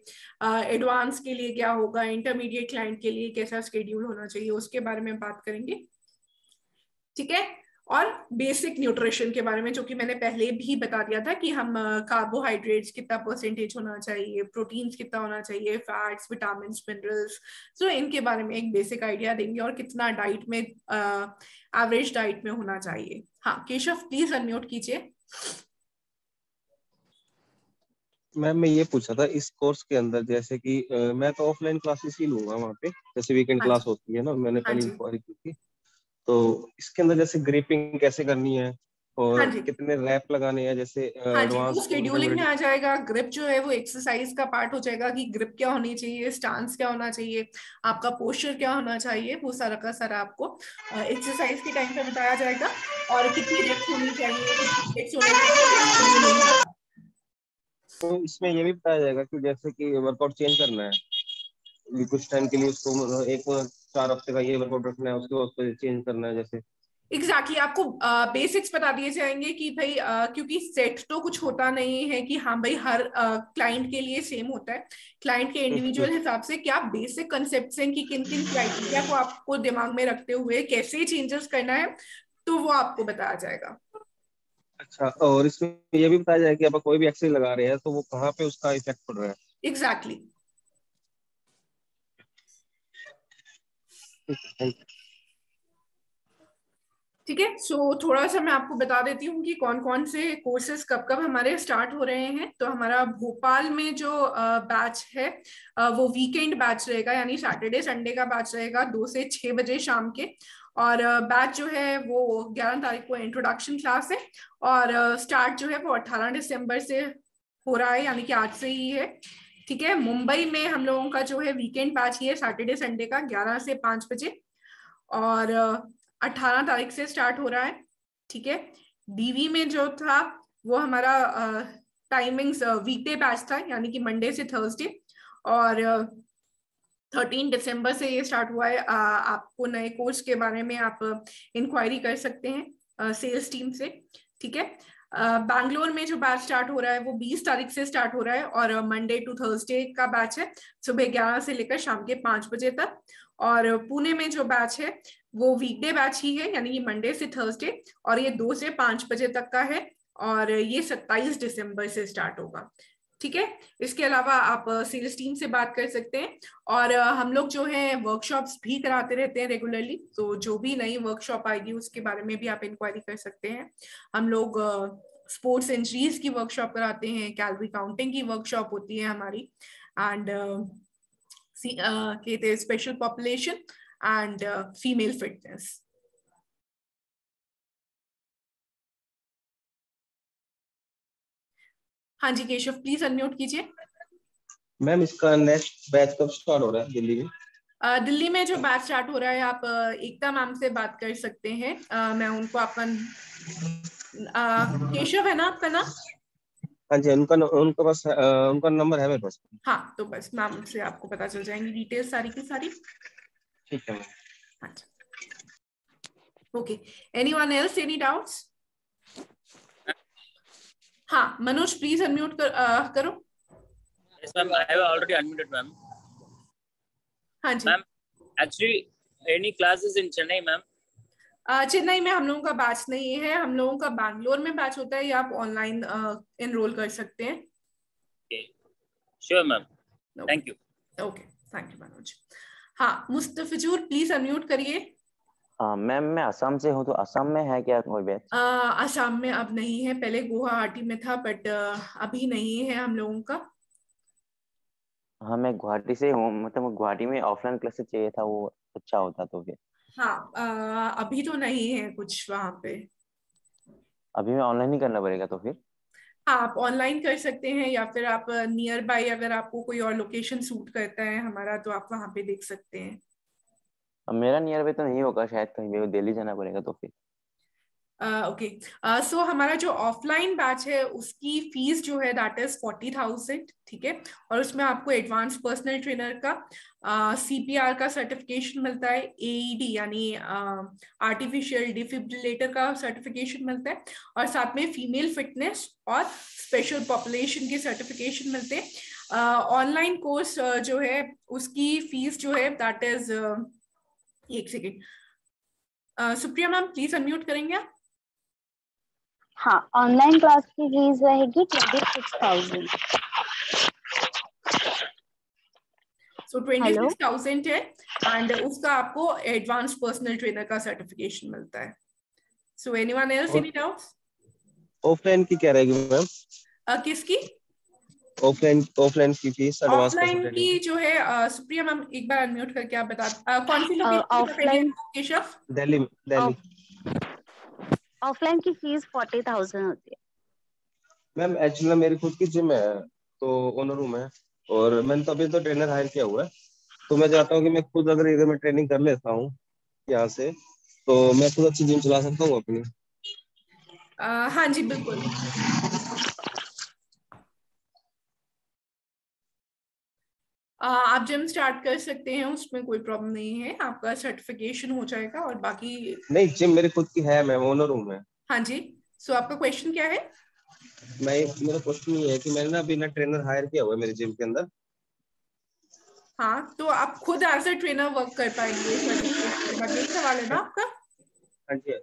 Speaker 1: एडवांस के लिए क्या होगा, इंटरमीडिएट क्लाइंट के लिए कैसा स्केड्यूल होना चाहिए, उसके बारे में बात करेंगे। ठीक है, और बेसिक न्यूट्रिशन के बारे में, जो कि मैंने पहले भी बता दिया था कि हम कार्बोहाइड्रेट्स कितना परसेंटेज होना चाहिए, प्रोटीन्स कितना होना चाहिए, फैट्स, विटामिन, मिनरल्स, तो इनके बारे में एक बेसिक आइडिया देंगे, और कितना डाइट में एवरेज डाइट में होना चाहिए। हाँ केशव प्लीज अनम्यूट कीजिए।
Speaker 2: मैम मैं ये पूछा था इस कोर्स के अंदर, जैसे कि मैं तो ऑफलाइन क्लासेस ही लूंगा वहाँ पे, जैसे वीकेंड
Speaker 1: हाँ
Speaker 2: क्लास
Speaker 1: जी,
Speaker 2: होती है ना, मैंने
Speaker 1: हाँ
Speaker 2: कल
Speaker 1: जी,
Speaker 2: इंक्वायरी की थी। तो इसके अंदर जैसे ग्रिपिंग कैसे करनी है
Speaker 1: हाँ
Speaker 2: और
Speaker 1: जी,
Speaker 2: कितने रैप लगाने हैं, जैसे
Speaker 1: हाँ जी, वो
Speaker 2: एडवांस
Speaker 1: स्केड्यूलिंग में आ जाएगा। ग्रिप जो है वो एक्सरसाइज का पार्ट हो जाएगा कि ग्रिप क्या होनी चाहिए, स्टांस क्या होना चाहिए, आपका पोस्चर क्या होना चाहिए, वो सारा का सारा आपको एक्सरसाइज के टाइम पे बताया जाएगा, और कितनी रेप्स होनी चाहिए, कितनी रेप्स होने चाहिए, स्केड्यूलिंग में।
Speaker 2: तो इसमें ये भी बताया जाएगा कि जैसे कि वर्कआउट चेंज करना है कि कुछ टाइम के लिए उसको, मतलब एक 4 हफ्ते का ये वर्कआउट रखना है, उसके बाद उसको चेंज करना है जैसे।
Speaker 1: एग्जैक्टली आपको बेसिक्स बता दिए जाएंगे कि भाई क्योंकि सेट तो कुछ होता नहीं है कि हाँ भाई हर क्लाइंट के लिए सेम होता है। क्लाइंट के इंडिविजुअल हिसाब से क्या बेसिक कंसेप्ट हैं कि किन किन क्राइटेरिया को आपको दिमाग में रखते हुए कैसे चेंजेस करना है, तो वो आपको बताया जाएगा।
Speaker 2: अच्छा, और इसमें ये भी बताया जाएगा कि अब कोई भी एक्सरसाइज लगा रहे हैं तो वो कहाँ पे उसका इफेक्ट पड़ रहा है।
Speaker 1: एग्जैक्टली।
Speaker 2: Thank you.
Speaker 1: ठीक है, सो थोड़ा सा मैं आपको बता देती हूँ कि कौन कौन से कोर्सेज कब कब हमारे स्टार्ट हो रहे हैं। तो हमारा भोपाल में जो बैच है वो वीकेंड बैच रहेगा, यानी सैटरडे संडे का बैच रहेगा 2 से 6 बजे शाम के। और बैच जो है वो 11 तारीख को इंट्रोडक्शन क्लास है, और स्टार्ट जो है वो 18 दिसंबर से हो रहा है, यानी कि आज से ही है। ठीक है, मुंबई में हम लोगों का जो है वीकेंड बैच ही है सैटरडे संडे का 11 से 5 बजे, और 18 तारीख से स्टार्ट हो रहा है। ठीक है, डीवी में जो था वो हमारा टाइमिंग्स वीकडे बैच था, यानी कि मंडे से थर्सडे, और 13 दिसंबर से ये स्टार्ट हुआ है। आपको नए कोर्स के बारे में आप इंक्वायरी कर सकते हैं सेल्स टीम से। ठीक है, बैंगलोर में जो बैच स्टार्ट हो रहा है वो 20 तारीख से स्टार्ट हो रहा है, और मंडे टू थर्सडे का बैच है, सुबह 11 से लेकर शाम के 5 बजे तक। और पुणे में जो बैच है वो वीकडे बैच ही है, यानी कि मंडे से थर्सडे, और ये 2 से 5 बजे तक का है, और ये 27 दिसंबर से स्टार्ट होगा। ठीक है, इसके अलावा आप सेल्स टीम से बात कर सकते हैं, और हम लोग जो है वर्कशॉप्स भी कराते रहते हैं रेगुलरली, तो जो भी नई वर्कशॉप आएगी उसके बारे में भी आप इंक्वायरी कर सकते हैं। हम लोग स्पोर्ट्स इंजरीज की वर्कशॉप कराते हैं, कैलोरी काउंटिंग की वर्कशॉप होती है हमारी, एंड कहते हैं special population and female fitness. हाँ जी केशव प्लीज अनम्यूट कीजिए।
Speaker 2: मैम इसका नेक्स्ट बैच कब स्टार्ट हो रहा है दिल्ली में?
Speaker 1: दिल्ली में जो बैच स्टार्ट हो रहा है आप एकता मैम से बात कर सकते हैं। मैं उनको आपका केशव है ना आपका नाम?
Speaker 2: हाँ जी, उनका पास उनका नंबर है मेरे पास।
Speaker 1: हाँ, तो बस मैम से आपको पता चल जाएंगी डिटेल्स सारी की सारी।
Speaker 2: ठीक है मैम।
Speaker 1: हाँ जी, okay. Anyone else, any doubts? हाँ मनोज प्लीज अनम्यूट करो।
Speaker 8: Yes, ma'am. I have already unmuted, ma'am.
Speaker 1: हाँ जी
Speaker 8: Ma'am, actually, any classes in Chennai, ma'am?
Speaker 1: Chennai में हम लोगों का बैच नहीं है, हम लोगों का बैंगलोर में बैच होता है, या आप ऑनलाइन एनरोल कर सकते हैं।
Speaker 8: Okay. Sure, ma'am. Thank you.
Speaker 1: Okay, thank you Manoj. हाँ मुस्तफिजुर प्लीज अनम्यूट करिए।
Speaker 7: मैम मैं असम से हूँ, तो असम में है क्या कोई बैच?
Speaker 1: असम में अब नहीं है, पहले गुवाहाटी में था, बट अभी नहीं है हम लोगों का।
Speaker 7: हाँ मैं गुवाहाटी से हूँ, मतलब गुवाहाटी में ऑफलाइन क्लासेस चाहिए था, वो अच्छा होता तो फिर।
Speaker 1: हाँ अभी तो नहीं है कुछ वहां पे।
Speaker 7: अभी मैं ऑनलाइन ही करना पड़ेगा तो फिर?
Speaker 1: आप ऑनलाइन कर सकते हैं या फिर आप नियर बाय, अगर आपको कोई और लोकेशन सूट करता है हमारा, तो आप वहां पे देख सकते हैं।
Speaker 7: अब मेरा नियर बाय तो नहीं होगा शायद, कहीं मेरे को दिल्ली जाना पड़ेगा तो फिर।
Speaker 1: ओके, सो हमारा जो ऑफलाइन बैच है उसकी फीस जो है दैट इज 40,000, ठीक है। और उसमें आपको एडवांस पर्सनल ट्रेनर का CPR का सर्टिफिकेशन मिलता है, AED यानी आर्टिफिशियल डिफिब्रिलेटर का सर्टिफिकेशन मिलता है, और साथ में फीमेल फिटनेस और स्पेशल पॉपुलेशन के सर्टिफिकेशन मिलते हैं। ऑनलाइन कोर्स जो है उसकी फीस जो है दैट इज, एक second, Supriya ma'am please unmute करेंगे आप?
Speaker 9: हाँ, ऑनलाइन क्लास की फीस रहेगी 26,000।
Speaker 1: सो 26,000 है, एंड उसका आपको एडवांस पर्सनल ट्रेनर का सर्टिफिकेशन मिलता है। So anyone else any doubts?
Speaker 2: Offline की क्या रहेगी मैम?
Speaker 1: किसकी?
Speaker 2: ऑफलाइन की फीस एडवांस
Speaker 1: ऑफलाइन
Speaker 2: पर्सनल
Speaker 1: की जो है सुप्रिया मैम एक बार अनम्यूट करके आप बता, कौन सी location
Speaker 9: offline
Speaker 1: Keshav?
Speaker 2: Delhi.
Speaker 9: Offline की फीस 40,000 होती है।
Speaker 2: मैम एक्चुअली मेरी खुद की जिम है, तो ओनर रूम है, और मैंने तो अभी तो ट्रेनर हायर किया हुआ है, तो मैं चाहता हूँ कि मैं खुद अगर इधर मैं ट्रेनिंग कर लेता हूँ यहाँ से, तो मैं खुद अच्छी जिम चला सकता हूँ अपनी।
Speaker 1: हाँ जी बिल्कुल। आप जिम स्टार्ट कर सकते हैं, उसमें कोई प्रॉब्लम नहीं है, आपका सर्टिफिकेशन हो जाएगा और बाकी।
Speaker 2: नहीं, जिम मेरी खुद की है मैम, ओनर रूम है।
Speaker 1: हाँ जी, सो आपका क्वेश्चन क्या है?
Speaker 2: मेरा क्वेश्चन ये है कि मैंने ना अभी ना ट्रेनर हायर किया हुआ है मेरी जिम के अंदर।
Speaker 1: हाँ, तो आप खुद एज ए ट्रेनर वर्क कर पाएंगे सर्टिफिकेशन के बाद, यही सवाल है ना आपका?
Speaker 2: हाँ जी।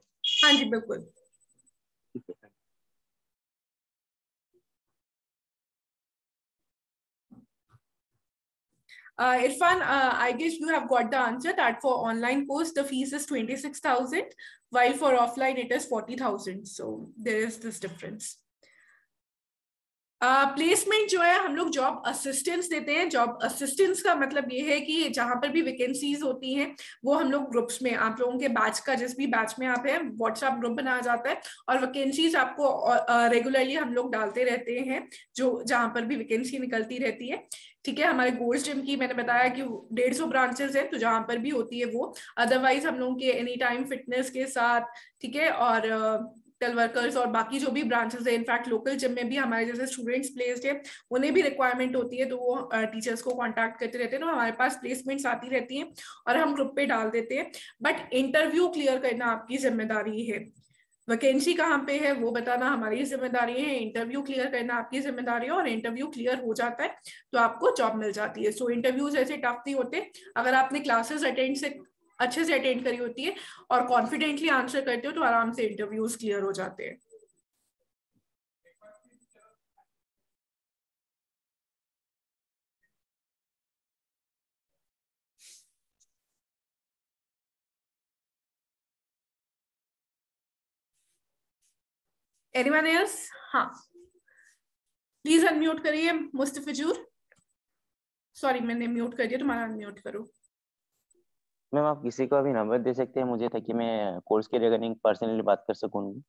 Speaker 1: हाँ जी बिल्कुल। Irfan, I guess you have got the answer that for online course the fees is 26,000, while for offline it is 40,000. So there is this difference. Placement जो है हम लोग जॉब असिस्टेंस देते हैं। जॉब असिस्टेंस का मतलब ये है कि जहां पर भी वैकेंसीज होती हैं वो हम लोग ग्रुप्स में, आप लोगों के बैच का जिस भी बैच में आप हैं, व्हाट्सएप ग्रुप बनाया जाता है और वैकेंसीज आपको रेगुलरली हम लोग डालते रहते हैं, जो जहां पर भी वैकेंसी निकलती रहती है, ठीक है। हमारे गोल्ड जिम की मैंने बताया कि 150 ब्रांचेस है, तो जहां पर भी होती है वो। अदरवाइज हम लोगों के एनी टाइम फिटनेस के साथ, ठीक है, और टेल वर्कर्स और बाकी जो भी ब्रांचेस है, इनफैक्ट लोकल जिम में भी हमारे जैसे स्टूडेंट्स प्लेस्ड है, उन्हें भी रिक्वायरमेंट होती है, तो वो टीचर्स को कांटेक्ट करते रहते हैं, तो हमारे पास प्लेसमेंट्स आती रहती हैं और हम ग्रुप पे डाल देते हैं। बट इंटरव्यू क्लियर करना आपकी जिम्मेदारी है। वैकेंसी कहाँ पे है वो बताना हमारी जिम्मेदारी है, इंटरव्यू क्लियर करना आपकी जिम्मेदारी है, और इंटरव्यू क्लियर हो जाता है तो आपको जॉब मिल जाती है। सो इंटरव्यूज ऐसे टफ नहीं होते, अगर आपने क्लासेस अच्छे से अटेंड करी होती है और कॉन्फिडेंटली आंसर करते हो तो आराम से इंटरव्यूज क्लियर हो जाते हैं। Anyone else? हाँ, प्लीज अनम्यूट करिए मुस्तफिजुर। सॉरी मैंने म्यूट कर दिया, तुम्हारा अनम्यूट करो।
Speaker 7: मैम आप किसी को अभी नंबर दे सकते हैं मुझे, ताकि मैं कोर्स के रिगार्डिंग पर्सनली बात कर सकूँ?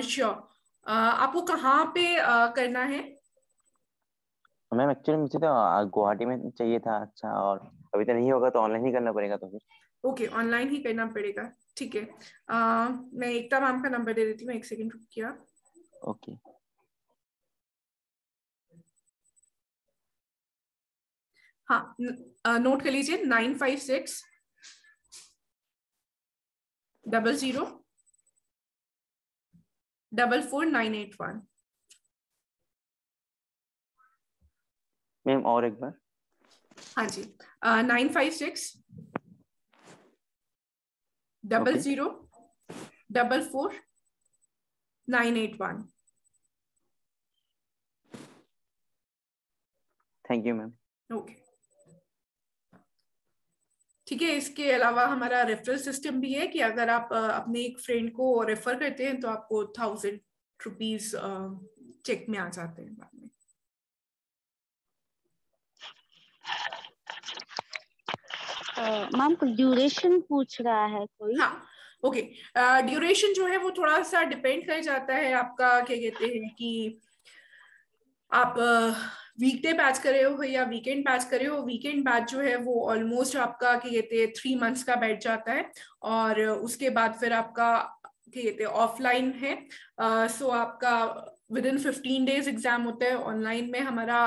Speaker 1: श्योर। आपको कहाँ पे करना है?
Speaker 7: मैम एक्चुअली मुझे तो गुवाहाटी में चाहिए था। अच्छा, और अभी तो नहीं होगा तो ऑनलाइन ही करना पड़ेगा तो फिर?
Speaker 1: ओके, ऑनलाइन ही करना पड़ेगा, ठीक है। मैं एकता मैम का नंबर दे देती हूँ, एक सेकेंड रुकिए।
Speaker 7: ओके।
Speaker 1: हाँ, नोट कर लीजिए, 956 00 44981।
Speaker 7: मैम और एक बार?
Speaker 1: हाँ जी, 956 00 44981।
Speaker 7: Thank you ma'am.
Speaker 1: ओके, ठीक है। इसके अलावा हमारा रेफरल सिस्टम भी है कि अगर आप अपने एक फ्रेंड को रेफर करते हैं तो आपको 1,000 रुपीज चेक में आ जाते हैं बाद में।
Speaker 9: मैम ड्यूरेशन पूछ रहा है कोई?
Speaker 1: हाँ, ओके, ड्यूरेशन जो है वो थोड़ा सा डिपेंड कर जाता है आपका, क्या कहते हैं कि आप वीकडे बैच कर रहे हो या वीकेंड बैच कर रहे हो। वीकेंड बैच जो है वो ऑलमोस्ट आपका, क्या कहते हैं, 3 मंथ्स का बैठ जाता है, और उसके बाद फिर आपका, क्या कहते हैं, ऑफलाइन है। सो आपका विद इन 15 डेज एग्जाम होता है। ऑनलाइन में हमारा,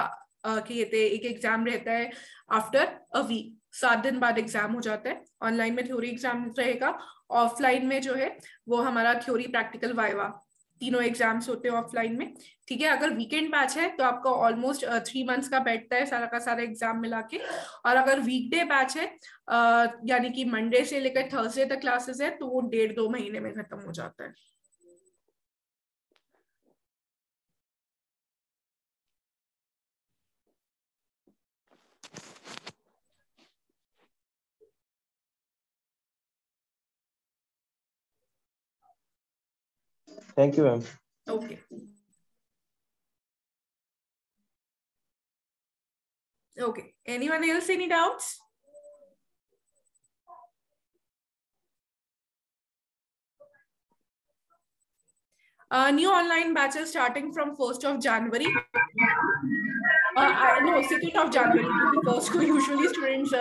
Speaker 1: क्या कहते हैं, एक एग्जाम रहता है आफ्टर अ वीक, 7 दिन बाद एग्जाम हो जाता है। ऑनलाइन में थ्योरी एग्जाम रहेगा, ऑफलाइन में जो है वो हमारा थ्योरी, प्रैक्टिकल, वाइवा, तीनों एग्जाम्स होते हैं ऑफलाइन में। ठीक है, अगर वीकेंड बैच है तो आपका ऑलमोस्ट 3 मंथ्स का बैठता है सारा का सारा एग्जाम मिला के। और अगर वीकडे बैच है, यानी कि मंडे से लेकर थर्सडे तक क्लासेस है, तो वो 1.5-2 महीने में खत्म हो जाता है।
Speaker 2: Thank you ma'am.
Speaker 1: Okay, okay, anyone else any doubts? New online batches starting from 1st of January. No, 2nd of January, क्योंकि 1st को usually students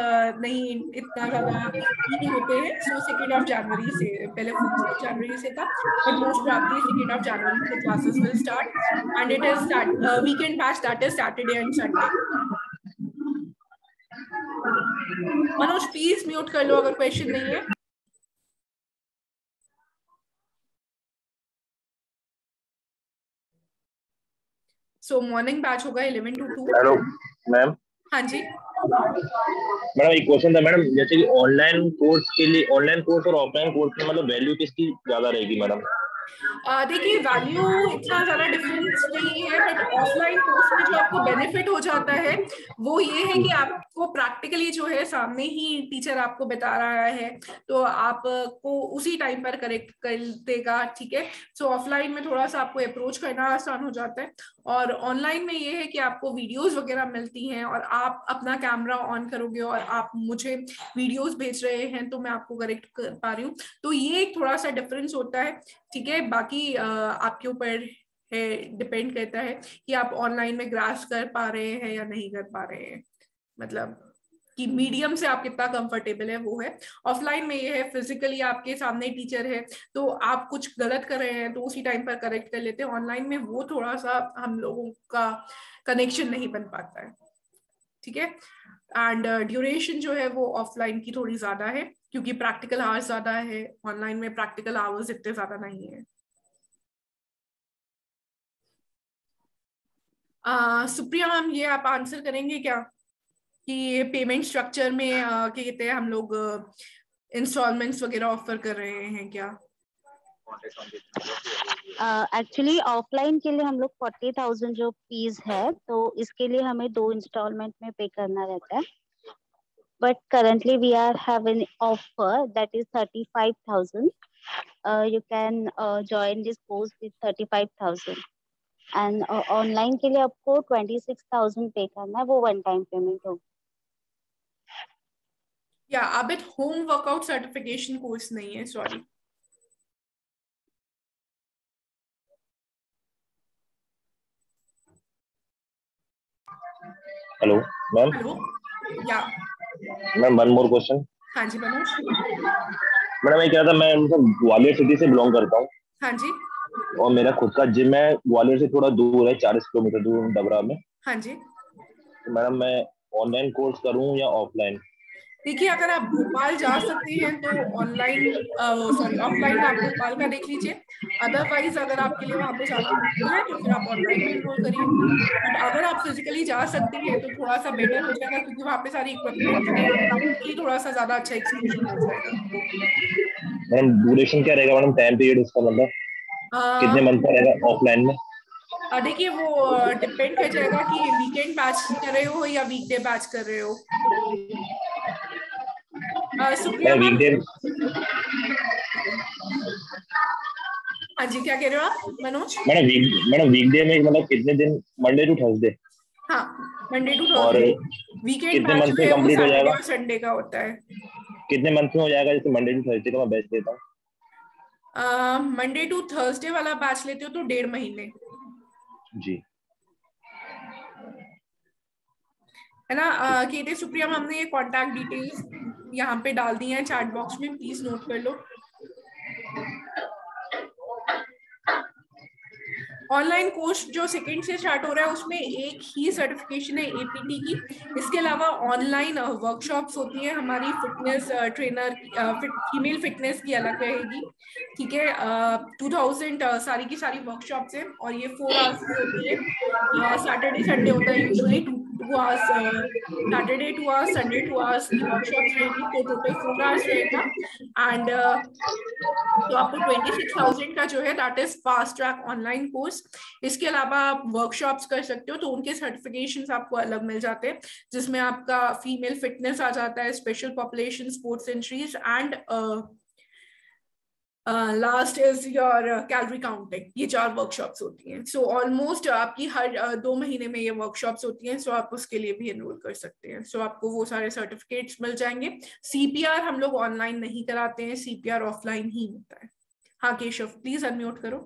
Speaker 1: नहीं इतना ज़्यादा नहीं होते हैं, so 2nd of January से, पहले 1st of January से था, but most probably 2nd of January से classes will start, and it is weekend batch, that is Saturday and Sunday. Manoj please mute कर लो अगर क्वेश्चन नहीं है। सो मॉर्निंग बैच होगा 11 to 2।
Speaker 4: Hello ma'am.
Speaker 1: हाँ जी
Speaker 4: मैडम एक क्वेश्चन था मैडम, जैसे कि ऑनलाइन कोर्स के लिए, ऑनलाइन कोर्स और ऑफलाइन कोर्स में मतलब वैल्यू किसकी ज्यादा रहेगी मैडम?
Speaker 1: देखिए, वैल्यू इतना ज्यादा डिफरेंस नहीं है, बट ऑफलाइन कोर्स में जो आपको बेनिफिट हो जाता है वो ये है कि आपको प्रैक्टिकली जो है सामने ही टीचर आपको बता रहा है, तो आपको उसी टाइम पर करेक्ट कर देगा। ठीक है, सो ऑफलाइन में थोड़ा सा आपको अप्रोच करना आसान हो जाता है, और ऑनलाइन में ये है कि आपको वीडियोस वगैरह मिलती हैं, और आप अपना कैमरा ऑन करोगे और आप मुझे वीडियोस भेज रहे हैं तो मैं आपको करेक्ट कर पा रही हूँ, तो ये एक थोड़ा सा डिफरेंस होता है। ठीक है, बाकी आपके ऊपर है, डिपेंड करता है कि आप ऑनलाइन में ग्रास्प कर पा रहे हैं या नहीं कर पा रहे हैं, मतलब कि मीडियम से आप कितना कंफर्टेबल है वो है। ऑफलाइन में ये है फिजिकली आपके सामने टीचर है, तो आप कुछ गलत कर रहे हैं तो उसी टाइम पर करेक्ट कर लेते हैं। ऑनलाइन में वो थोड़ा सा हम लोगों का कनेक्शन नहीं बन पाता है। ठीक है, एंड ड्यूरेशन जो है वो ऑफलाइन की थोड़ी ज्यादा है, क्योंकि प्रैक्टिकल आवर्स ज्यादा है, ऑनलाइन में प्रैक्टिकल आवर्स इतने ज्यादा नहीं है। सुप्रिया मैम, ये आप आंसर करेंगे क्या कि पेमेंट स्ट्रक्चर में क्या कहते हैं हम लोग इंस्टॉलमेंट्स वगैरह ऑफर कर रहे हैं क्या?
Speaker 9: एक्चुअली ऑफलाइन के लिए हम लोग 40,000 जो फीस है, तो इसके लिए हमें 2 इंस्टॉलमेंट में पे करना रहता है, but currently we are having offer that is 35,000। You can join this course with 35,000, and online के लिए आपको 26,000 पे करना है, वो वन टाइम पेमेंट होगी।
Speaker 1: या a bit home workout certification course नहीं है, सॉरी।
Speaker 4: Hello ma'am.
Speaker 1: हेलो, या
Speaker 4: मैम वन मोर क्वेश्चन।
Speaker 1: हाँ जी मनोज।
Speaker 4: मैडम ये क्या था, मैं मतलब ग्वालियर सिटी से बिलोंग करता हूँ।
Speaker 1: हाँ जी।
Speaker 4: और मेरा खुद का जिम है, ग्वालियर से थोड़ा दूर है, 40 किलोमीटर दूर, डबरा में।
Speaker 1: हाँ जी।
Speaker 4: तो मैडम मैं ऑनलाइन कोर्स करूँ या ऑफलाइन?
Speaker 1: देखिए, अगर आप भोपाल जा सकते हैं तो ऑनलाइन, सॉरी ऑफलाइन आप भोपाल का देख लीजिए। अदरवाइज अगर आपके लिए वहां पे जाना मुश्किल है तो फिर आप ऑनलाइन में एनरोल करिए। बट अगर आप फिजिकली जा सकते हैं तो थोड़ा सा बेटर हो जाएगा, क्योंकि वहां पे सारी इक्विपमेंट है और आपके लिए थोड़ा सा ज्यादा अच्छा एक्सपोजर मिल जाएगा।
Speaker 4: मैडम ड्यूरेशन क्या रहेगा मैडम, टाइम पीरियड इसका मतलब कितने मंथ का रहेगा ऑफलाइन में?
Speaker 1: देखिए, वो डिपेंड कर जाएगा कि वीकेंड बैच कर रहे हो या वीकडे बैच कर रहे हो। सुप्रिया मैम, हाँ जी, क्या कह रहे हो आप मनोज?
Speaker 4: मैडम वीकडे में मतलब कितने दिन, मंडे टू थर्सडे?
Speaker 1: हाँ, Monday to Thursday. Weekend batch जो है वो सैटरडे और संडे का होता है।
Speaker 4: कितने मंथ में हो जाएगा? जैसे मंडे टू थर्सडे का मैं बैच देता हूँ।
Speaker 1: मंडे टू थर्सडे वाला बैच लेते हो तो 1.5 महीने
Speaker 4: जी,
Speaker 1: है ना। केते सुप्रिया मैम ने ये कॉन्टैक्ट डिटेल्स यहाँ पे डाल दी हैं चैट बॉक्स में, प्लीज नोट कर लो। ऑनलाइन कोर्स जो सेकंड से स्टार्ट हो रहा है उसमें एक ही सर्टिफिकेशन है APT की। इसके अलावा ऑनलाइन वर्कशॉप्स होती हैं हमारी, फिटनेस ट्रेनर फीमेल फिटनेस की अलग रहेगी, ठीक है। 2000 सारी की सारी वर्कशॉप्स हैं और ये 4 आवर्स की होती है। सैटरडे संडे होता है usually 2 hours, Saturday 2 hours, Sunday 2 hours की वर्कशॉप्स रहेगी, तो टोटल 4 आवर्स रहेगा। एंड तो आपको 26,000 का जो है that is fast track online course. इसके अलावा आप वर्कशॉप्स कर सकते हो तो उनके सर्टिफिकेशंस आपको अलग मिल जाते हैं, जिसमें आपका फीमेल फिटनेस आ जाता है, special population, sports injuries and last is your calorie counting. ये 4 वर्कशॉप्स होती हैं। सो ऑलमोस्ट आपकी हर 2 महीने में ये वर्कशॉप्स होती हैं, सो आप उसके लिए भी एनरोल कर सकते हैं। सो आपको वो सारे सर्टिफिकेट्स मिल जाएंगे। CPR हम लोग ऑनलाइन नहीं कराते हैं, CPR ऑफलाइन ही होता है। हाँ केशव प्लीज अनम्यूट करो।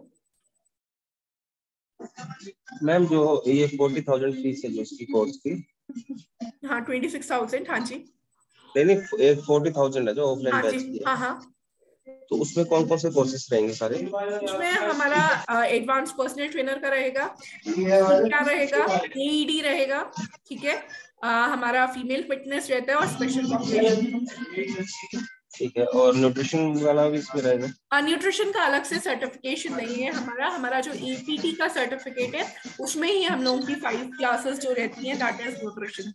Speaker 2: मैम जो ये 40,000 फीस है जो इसकी कोर्स की,
Speaker 1: हाँ 26,000, हाँ जी।
Speaker 2: नहीं 40,000 है जो ऑफलाइन
Speaker 1: हाँ
Speaker 2: बैच
Speaker 1: जी,
Speaker 2: की है,
Speaker 1: हाँ हाँ।
Speaker 2: तो उसमें कौन कौन से कोर्सेज रहेंगे सारे?
Speaker 1: उसमें हमारा एडवांस पर्सनल ट्रेनर का रहेगा, क्या रहेगा, AED रहेगा, ठीक है। हमारा फीमेल फिटनेस रहता है और स्पेशल पॉपुलेशन।
Speaker 2: ठीक है, और न्यूट्रिशन वाला भी इसमें रहेगा?
Speaker 1: न्यूट्रिशन का अलग से सर्टिफिकेशन नहीं है हमारा जो APT का सर्टिफिकेट है उसमें ही हम लोगों की 5 क्लासेस जो रहती हैं दैट इज न्यूट्रिशन।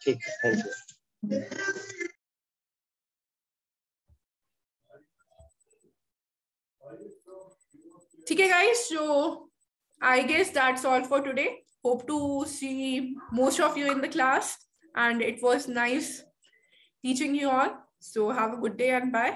Speaker 2: ठीक है, थैंक यू।
Speaker 1: ठीक है guys, so I guess that's all for today. Hope to see most of you in the class and it was nice teaching you all. So have a good day and bye.